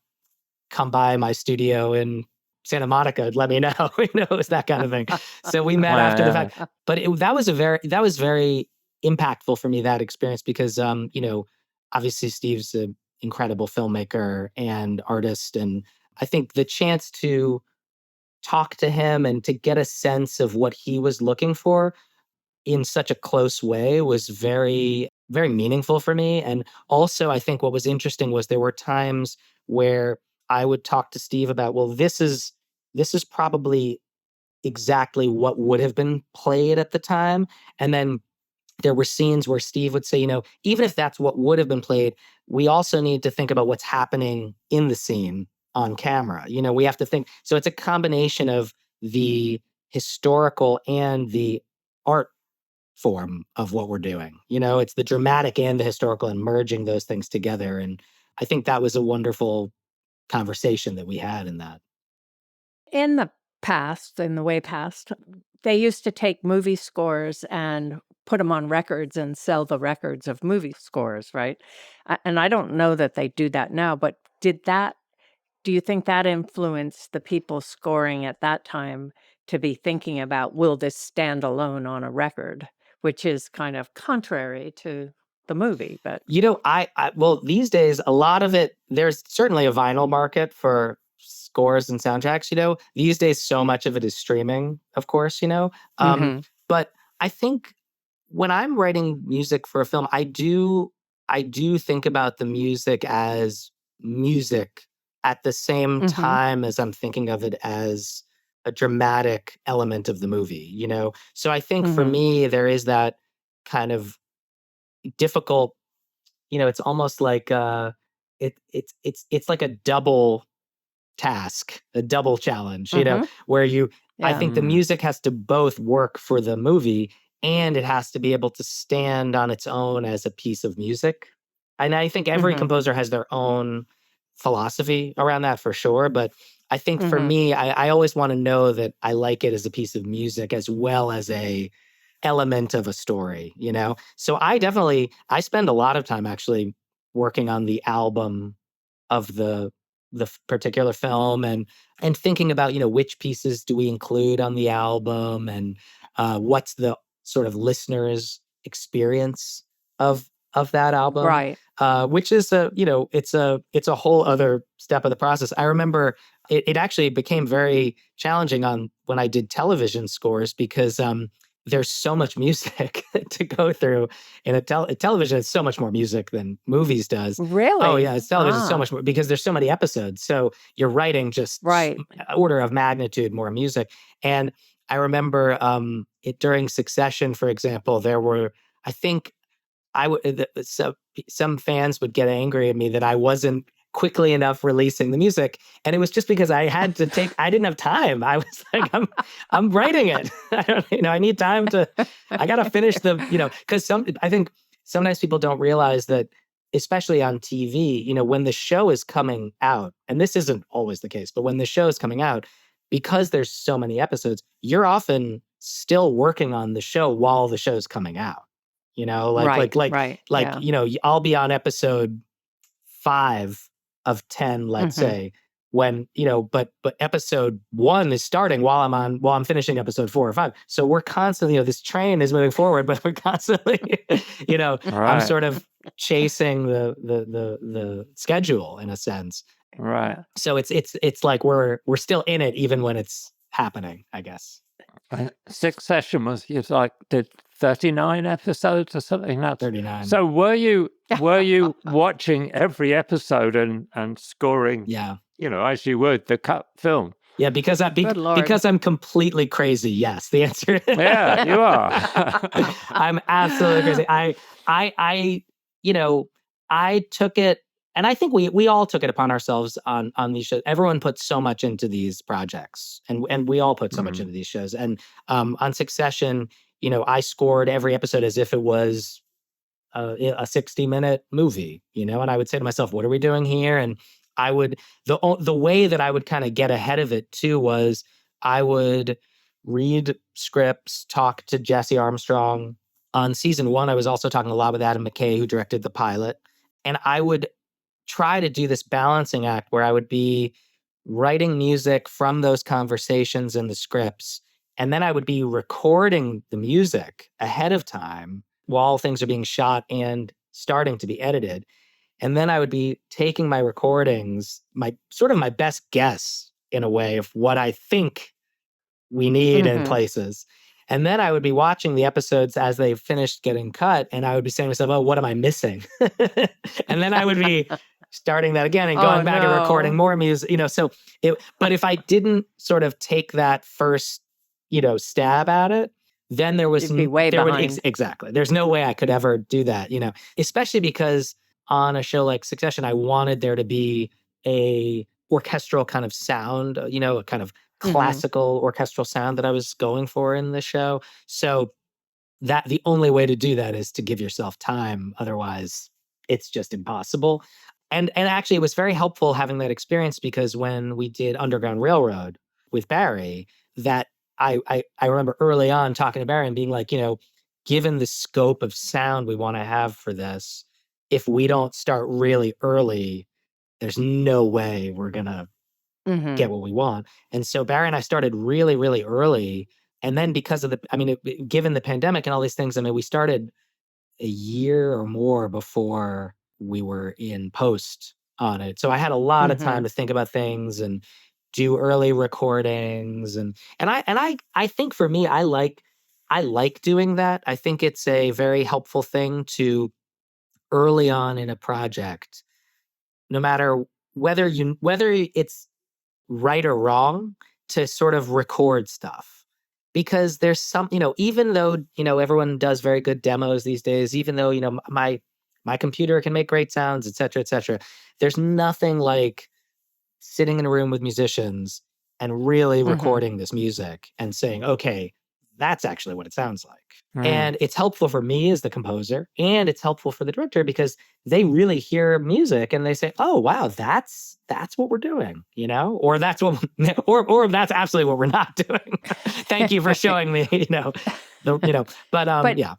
come by my studio in Santa Monica, let me know. It's that kind of thing. So we met after the fact. But that was very impactful for me, that experience, because obviously Steve's an incredible filmmaker and artist, and I think the chance to talk to him and to get a sense of what he was looking for in such a close way was very, very meaningful for me. And also, I think what was interesting was there were times where I would talk to Steve about, well, this is probably exactly what would have been played at the time. And then there were scenes where Steve would say, even if that's what would have been played, we also need to think about what's happening in the scene on camera. We have to think. So it's a combination of the historical and the art form of what we're doing. It's the dramatic and the historical, and merging those things together. And I think that was a wonderful conversation that we had in that. In the way past, they used to take movie scores and put them on records and sell the records of movie scores, right? And I don't know that they do that now, but do you think that influenced the people scoring at that time to be thinking about, will this stand alone on a record? Which is kind of contrary to the movie, but well, these days, a lot of it, there's certainly a vinyl market for scores and soundtracks. These days, so much of it is streaming, of course. But I think when I'm writing music for a film, I do think about the music as music at the same time as I'm thinking of it as a dramatic element of the movie. So I think for me, there is that kind of difficult, it's almost like it's like a double task, a double challenge, where I think the music has to both work for the movie, and it has to be able to stand on its own as a piece of music. And I think every composer has their own philosophy around that, for sure. But I think for me, I always want to know that I like it as a piece of music as well as a element of a story, So I spend a lot of time actually working on the album of the particular film, and thinking about, which pieces do we include on the album, and what's the sort of listener's experience of of that album, Right. which is it's a whole other step of the process. I remember it actually became very challenging on when I did television scores because there's so much music to go through in a television. It's so much more music than movies does. Really? Oh yeah, it's television so much more because there's so many episodes. So you're writing just Right. order of magnitude more music. And I remember during Succession, for example, there were, I think some fans would get angry at me that I wasn't quickly enough releasing the music, and it was just because I didn't have time. I was like, I'm writing it. I need time I got to finish because I think sometimes people don't realize that, especially on TV, when the show is coming out, and this isn't always the case, but when the show is coming out, because there's so many episodes, you're often still working on the show while the show's coming out. Right. Yeah. I'll be on episode 5 of 10, let's say, when, but episode 1 is starting while I'm finishing episode 4 or 5. So we're constantly, this train is moving forward, but we're constantly, I'm sort of chasing the schedule in a sense. Right. So it's like we're still in it even when it's happening, I guess. Succession was like did 39 episodes or something like that. 39. So were you watching every episode and scoring? Yeah. As you would the cut film. Yeah, because I'm completely crazy. Yes, the answer. Yeah, you are. I'm absolutely crazy. I took it, and I think we all took it upon ourselves on these shows. Everyone puts so much into these projects, and we all put so much into these shows. And on Succession, I scored every episode as if it was a 60-minute movie, and I would say to myself, what are we doing here? And I would, the way that I would kind of get ahead of it too was I would read scripts, talk to Jesse Armstrong. On season 1, I was also talking a lot with Adam McKay, who directed the pilot. And I would try to do this balancing act where I would be writing music from those conversations and the scripts. And then I would be recording the music ahead of time while things are being shot and starting to be edited. And then I would be taking my recordings, my best guess in a way of what I think we need in places. And then I would be watching the episodes as they finished getting cut, and I would be saying to myself, oh, what am I missing? And then I would be starting that again and going back and recording more music, but if I didn't sort of take that first, stab at it, then there was You'd be way behind. Exactly. There's no way I could ever do that, especially because on a show like Succession, I wanted there to be a orchestral kind of sound, a kind of classical orchestral sound that I was going for in the show. So that the only way to do that is to give yourself time. Otherwise, it's just impossible. And actually, it was very helpful having that experience because when we did Underground Railroad with Barry, that I remember early on talking to Barry and being like, given the scope of sound we want to have for this, if we don't start really early, there's no way we're going to get what we want. And so Barry and I started really, really early. And then because of given the pandemic and all these things, we started a year or more before we were in post on it. So I had a lot of time to think about things and do early recordings. And I think for me, I like doing that. I think it's a very helpful thing to early on in a project, no matter whether it's right or wrong, to sort of record stuff. Because there's some, even though, everyone does very good demos these days, even though, my computer can make great sounds, et cetera, there's nothing like sitting in a room with musicians and really recording this music and saying, okay, that's actually what it sounds like. And it's helpful for me as the composer, and it's helpful for the director because they really hear music and they say, oh, wow, that's what we're doing, or that's what, or that's absolutely what we're not doing. Thank you for showing me, but yeah.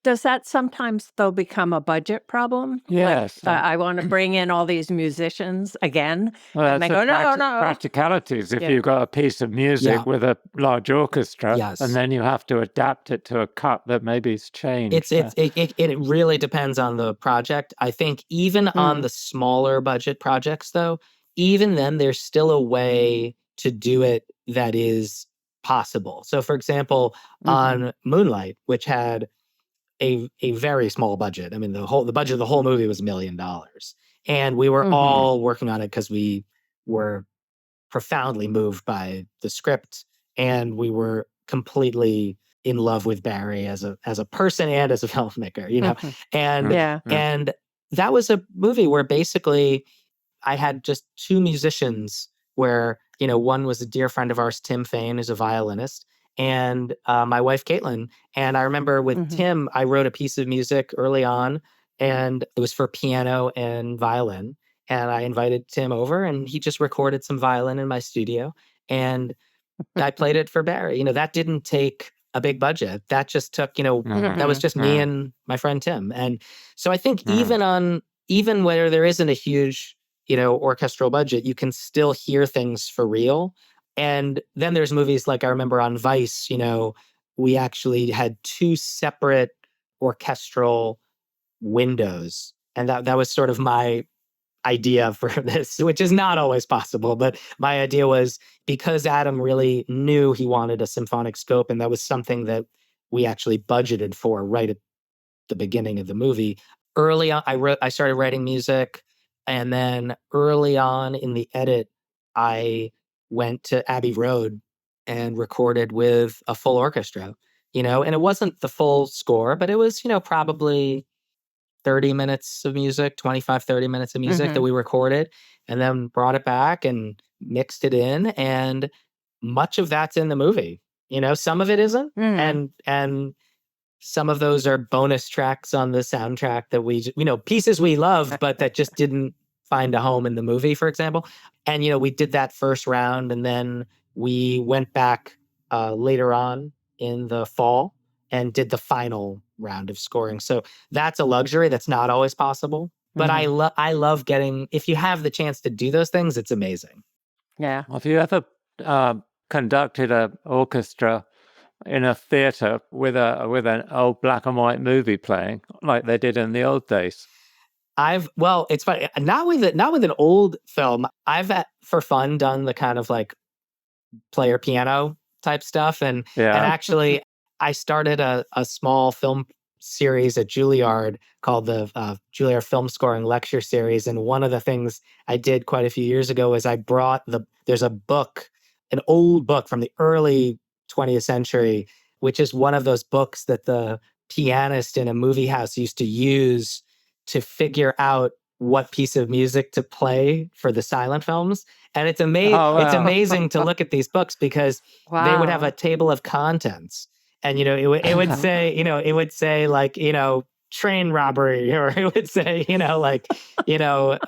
Does that sometimes, though, become a budget problem? Yes. I want to bring in all these musicians again, Well, and they that's go, the no. practicalities. If Yeah. you've got a piece of music with a large orchestra, Yes. and then you have to adapt it to a cut that maybe is changed. It really depends on the project. I think even on the smaller budget projects, though, even then, there's still a way to do it that is possible. So, for example, on Moonlight, which had a very small budget. I mean, the budget of the whole movie was $1 million, and we were all working on it because we were profoundly moved by the script, and we were completely in love with Barry as a person and as a filmmaker, you know. And and that was a movie where basically I had just two musicians where, you know, one was a dear friend of ours, Tim Fain, who's a violinist, and my wife, Caitlin. And I remember with Tim, I wrote a piece of music early on, and it was for piano and violin. And I invited Tim over, and he just recorded some violin in my studio. And I played it for Barry. You know, that didn't take a big budget. That just took, you know, that was just me and my friend Tim. And so I think even where there isn't a huge, you know, orchestral budget, you can still hear things for real. And then there's movies like I remember on Vice, you know, we actually had two separate orchestral windows. And that was sort of my idea for this, which is not always possible. But my idea was because Adam really knew he wanted a symphonic scope, and that was something that we actually budgeted for right at the beginning of the movie. Early on, I started writing music, and then early on in the edit, I went to Abbey Road and recorded with a full orchestra, you know, and it wasn't the full score, but it was, you know, probably 30 minutes of music, 25, 30 minutes of music that we recorded, and then brought it back and mixed it in. And much of that's in the movie, you know, some of it isn't. And some of those are bonus tracks on the soundtrack that you know, pieces we love, but that just didn't find a home in the movie, for example. And, you know, we did that first round, and then we went back later on in the fall and did the final round of scoring. So that's a luxury that's not always possible. But I love getting, if you have the chance to do those things, it's amazing. Yeah. Have you ever conducted an orchestra in a theater with an old black and white movie playing like they did in the old days? Well, it's funny, not with an old film. I've for fun done the kind of like player piano type stuff, and actually I started a small film series at Juilliard called the Juilliard Film Scoring Lecture Series. And one of the things I did quite a few years ago is I brought there's a book, an old book from the early 20th century, which is one of those books that the pianist in a movie house used to use to figure out what piece of music to play for the silent films. And it's amazing. Oh, wow. It's amazing to look at these books because they would have a table of contents, and you know it would say, you know, it would say like, you know, train robbery, or it would say, you know, like, you know,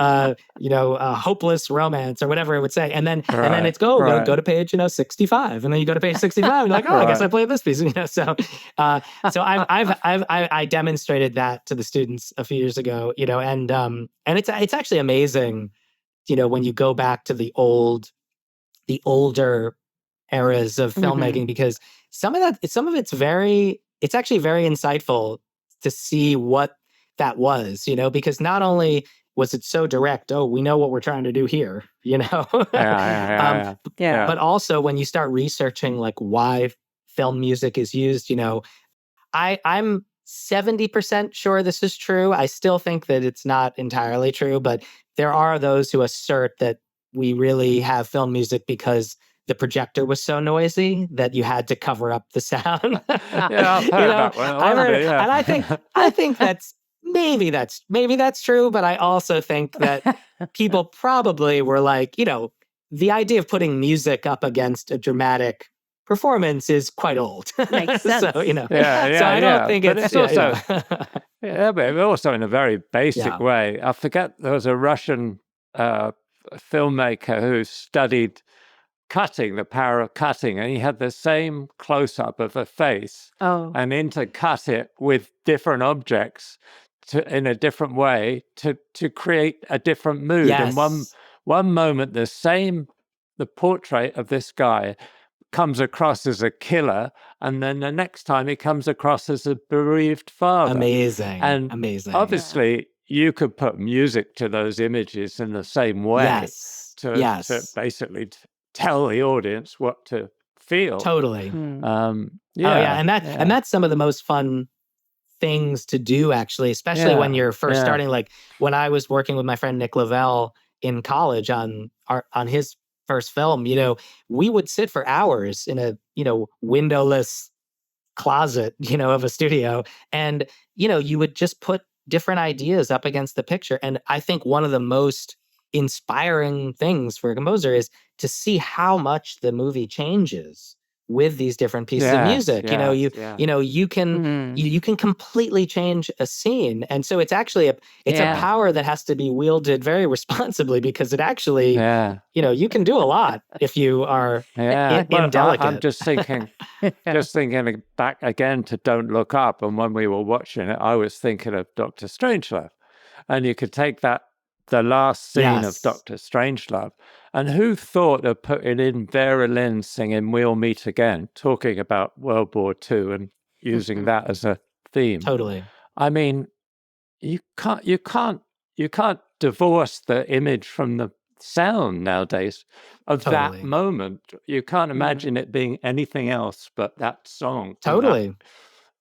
hopeless romance, or whatever it would say. And then it's go to page, you know, 65, and then you go to page 65, and you're like, oh, I guess I played this piece, you know. So I demonstrated that to the students a few years ago, you know, and it's actually amazing, you know, when you go back to the older eras of filmmaking, because some of it's actually very insightful to see what that was, you know, because not only was it so direct, oh, we know what we're trying to do here, you know, but also when you start researching like why film music is used, you know, I'm 70% sure this is true. I still think that it's not entirely true, but there are those who assert that we really have film music because the projector was so noisy that you had to cover up the sound. I've heard that one. And I think maybe that's true, but I also think that people probably were like, you know, the idea of putting music up against a dramatic performance is quite old. Makes sense. So, you know, so I don't think but it's also, but also in a very basic way. I forget, there was a Russian filmmaker who studied cutting, the power of cutting, and he had the same close-up of a face and intercut it with different objects in a different way to create a different mood. Yes. And one moment, the portrait of this guy comes across as a killer, and then the next time he comes across as a bereaved father. Amazing. Obviously, you could put music to those images in the same way to basically tell the audience what to feel. Totally. And that's some of the most fun things to do, actually, especially when you're first starting. Like when I was working with my friend Nick Lavelle in college on his first film, we would sit for hours in a, windowless closet, of a studio. And, you would just put different ideas up against the picture. And I think one of the most inspiring things for a composer is to see how much the movie changes with these different pieces of music. You can completely change a scene. And so it's actually a power that has to be wielded very responsibly, because it actually, you can do a lot if you are indelicate. I'm just thinking back again to Don't Look Up. And when we were watching it, I was thinking of Dr. Strangelove. And you could take the last scene of Dr. Strangelove. And who thought of putting in Vera Lynn singing We'll Meet Again, talking about World War II and using that as a theme? Totally. I mean, you can't divorce the image from the sound nowadays of that moment. You can't imagine it being anything else but that song. Totally.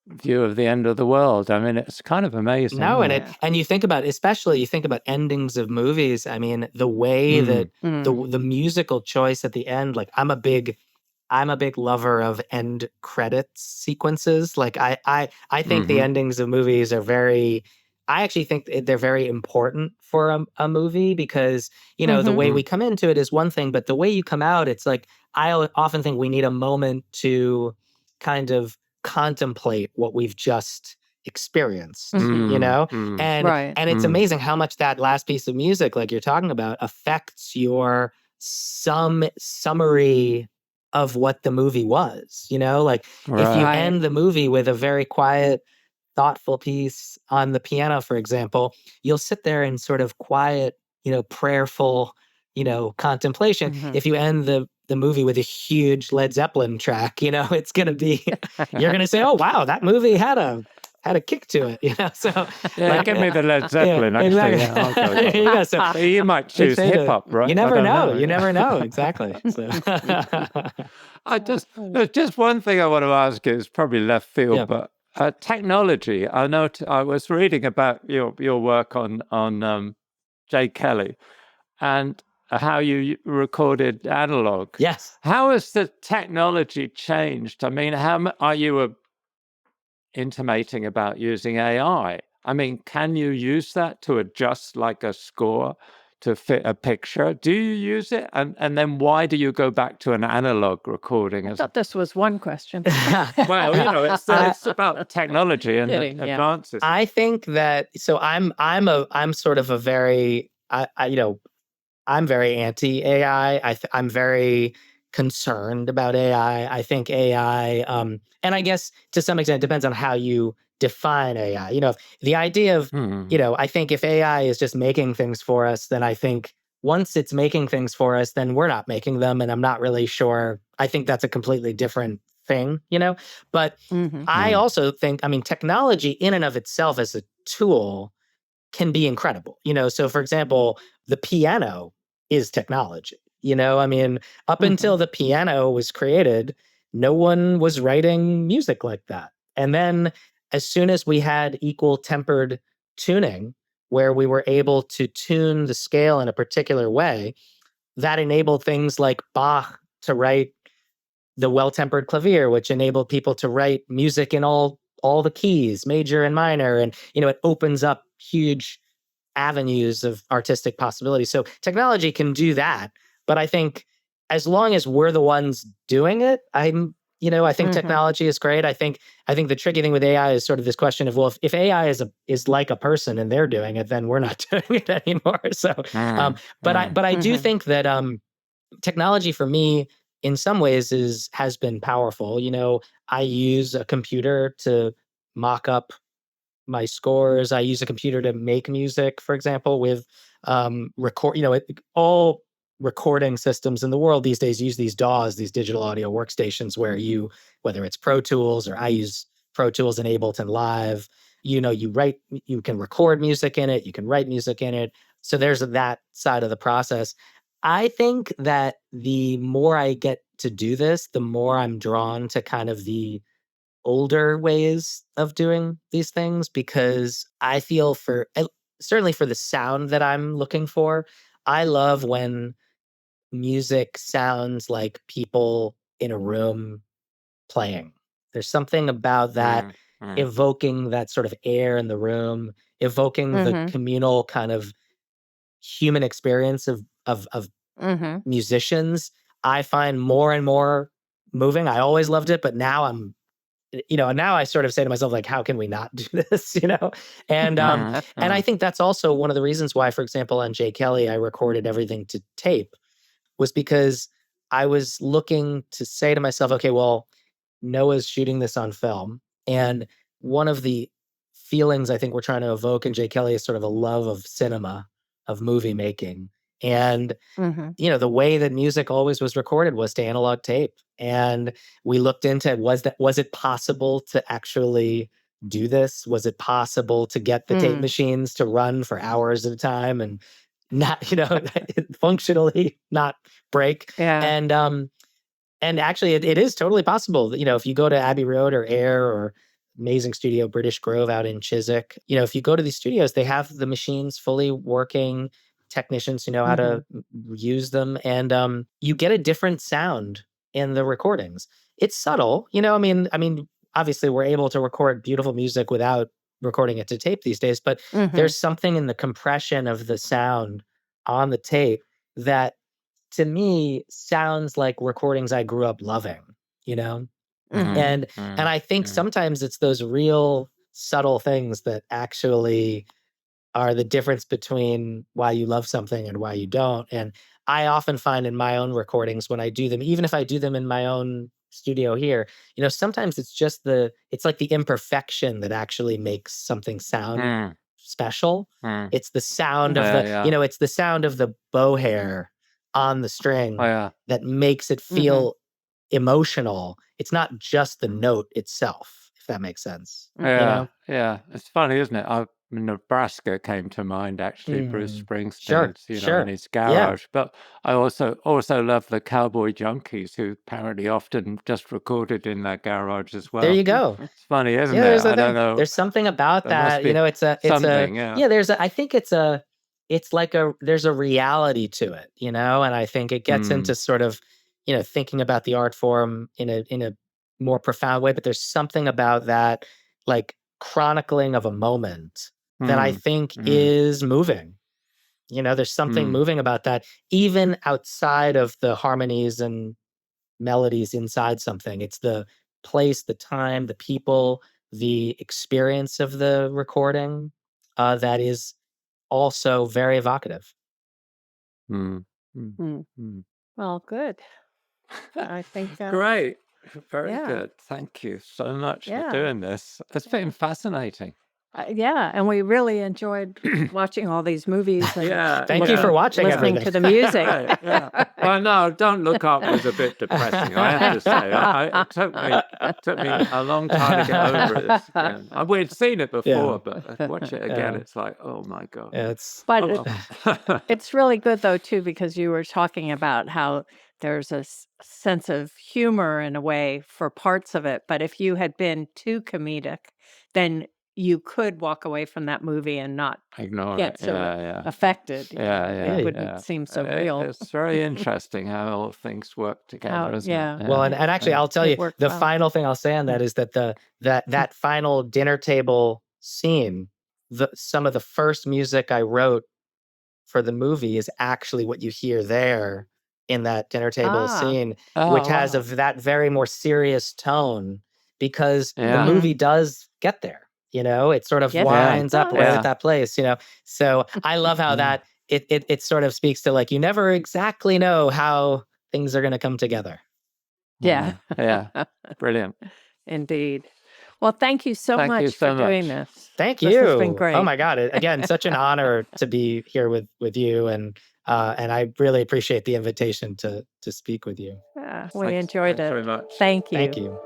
View of the end of the world. I mean, it's kind of amazing. No, and you think about, especially endings of movies. I mean, the way that the musical choice at the end, like I'm a big lover of end credits sequences. Like I think the endings of movies are I actually think they're very important for a movie, because, the way we come into it is one thing, but the way you come out, it's like, I often think we need a moment to kind of contemplate what we've just experienced, and it's amazing how much that last piece of music, like you're talking about, affects your summary of what the movie was. If you end the movie with a very quiet, thoughtful piece on the piano, for example, you'll sit there in sort of quiet, prayerful, contemplation. If you end the movie with a huge Led Zeppelin track, it's going to be, you're going to say, oh, wow, that movie had a kick to it, so. Give me the Led Zeppelin, actually. Exactly. You might choose hip-hop, right? You never know. Exactly. So. Just one thing I want to ask is probably left field, but technology. I know I was reading about your work on Jay Kelly, and how you recorded analog. Yes. How has the technology changed? I mean, how are you intimating about using AI? I mean, can you use that to adjust like a score to fit a picture? Do you use it? And then why do you go back to an analog recording? I thought this was one question. Well, it's about technology and advances. I think that, so I'm sort of a very, I'm very anti-AI. I'm very concerned about AI. I think AI, and I guess to some extent it depends on how you define AI. The idea of, I think if AI is just making things for us, then I think once it's making things for us, then we're not making them. And I'm not really sure. I think that's a completely different thing, But I also think, technology in and of itself as a tool can be incredible. So for example, the piano is technology. Up until the piano was created, no one was writing music like that. And then as soon as we had equal tempered tuning, where we were able to tune the scale in a particular way, that enabled things like Bach to write the well-tempered clavier, which enabled people to write music in all the keys, major and minor. And, it opens up huge avenues of artistic possibility. So technology can do that. But I think as long as we're the ones doing it, I think technology is great. I think the tricky thing with AI is sort of this question of, well, if AI is like a person and they're doing it, then we're not doing it anymore. So, but I do think that technology for me in some ways has been powerful. I use a computer to mock up my scores. I use a computer to make music, for example, with record. All recording systems in the world these days use these DAWs, these digital audio workstations, where whether it's Pro Tools or I use Pro Tools in Ableton Live, you can record music in it, you can write music in it. So there's that side of the process. I think that the more I get to do this, the more I'm drawn to kind of the older ways of doing these things, because I feel certainly for the sound that I'm looking for, I love when music sounds like people in a room playing. There's something about that evoking that sort of air in the room, evoking the communal kind of human experience of musicians. I find more and more moving. I always loved it, but now now I sort of say to myself, like, how can we not do this? And I think that's also one of the reasons why, for example, on Jay Kelly, I recorded everything to tape, was because I was looking to say to myself, okay, well, Noah's shooting this on film. And one of the feelings I think we're trying to evoke in Jay Kelly is sort of a love of cinema, of movie making. And, the way that music always was recorded was to analog tape. And we looked into, was it possible to actually do this? Was it possible to get the tape machines to run for hours at a time and not, functionally not break? Yeah. And actually, it is totally possible. If you go to Abbey Road or Air or amazing studio British Grove out in Chiswick, if you go to these studios, they have the machines fully working, technicians who know how to use them, and you get a different sound in the recordings. It's subtle, I mean, obviously we're able to record beautiful music without recording it to tape these days, but there's something in the compression of the sound on the tape that, to me, sounds like recordings I grew up loving, and I think sometimes it's those real subtle things that actually are the difference between why you love something and why you don't. And I often find in my own recordings, when I do them, even if I do them in my own studio here, sometimes it's like the imperfection that actually makes something sound special. It's the sound of it's the sound of the bow hair on the string that makes it feel emotional. It's not just the note itself, if that makes sense. Yeah. It's funny, isn't it? Nebraska came to mind, actually, Bruce Springsteen's, in his garage. But I also love the Cowboy Junkies, who apparently often just recorded in their garage as well. There you go. It's funny, isn't it? I don't know. There's something about that. I think it's like there's a reality to it, and I think it gets into sort of, thinking about the art form in a more profound way. But there's something about that, like, chronicling of a moment that I think is moving. There's something moving about that, even outside of the harmonies and melodies inside something. It's the place, the time, the people, the experience of the recording that is also very evocative. Well, good. I think great. Very good. Thank you so much for doing this. It's been fascinating. And we really enjoyed watching all these movies. And Thank you for watching listening everything. to the music. Well, no, Don't Look Up was a bit depressing, I have to say. It took me a long time to get over this again. We'd seen it before, but watch it again, it's like, oh my God. It's really good, though, too, because you were talking about how there's a sense of humor in a way for parts of it. But if you had been too comedic, then you could walk away from that movie and not get so affected. It wouldn't seem so real. It's very interesting how all things work together, isn't it? Well, and actually, I'll tell you, the final thing I'll say on that is that that final dinner table scene, some of the first music I wrote for the movie is actually what you hear there in that dinner table scene, which has that very more serious tone, because the movie does get there. It sort of winds up right at that place, So I love how that it sort of speaks to, like, you never exactly know how things are going to come together. Yeah. Yeah. Brilliant. Indeed. Well, thank you so Thank you much so for doing much. this. Thank This has been you. great. Oh my God. Again, such an honor to be here with you. And I really appreciate the invitation to speak with you. Yeah, we enjoyed Thanks it. very much. Thank you. Thank you.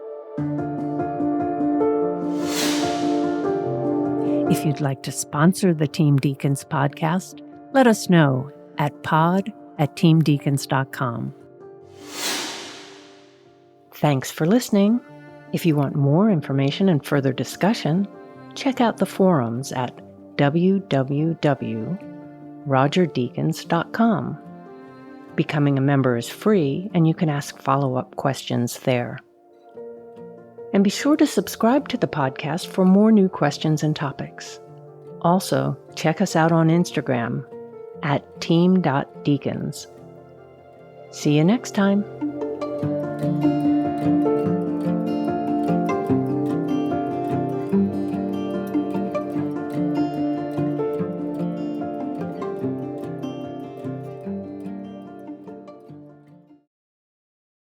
If you'd like to sponsor the Team Deakins podcast, let us know at pod@teamdeakins.com. Thanks for listening. If you want more information and further discussion, check out the forums at www.rogerdeakins.com. Becoming a member is free, and you can ask follow-up questions there. And be sure to subscribe to the podcast for more new questions and topics. Also, check us out on Instagram at team.deakins. See you next time.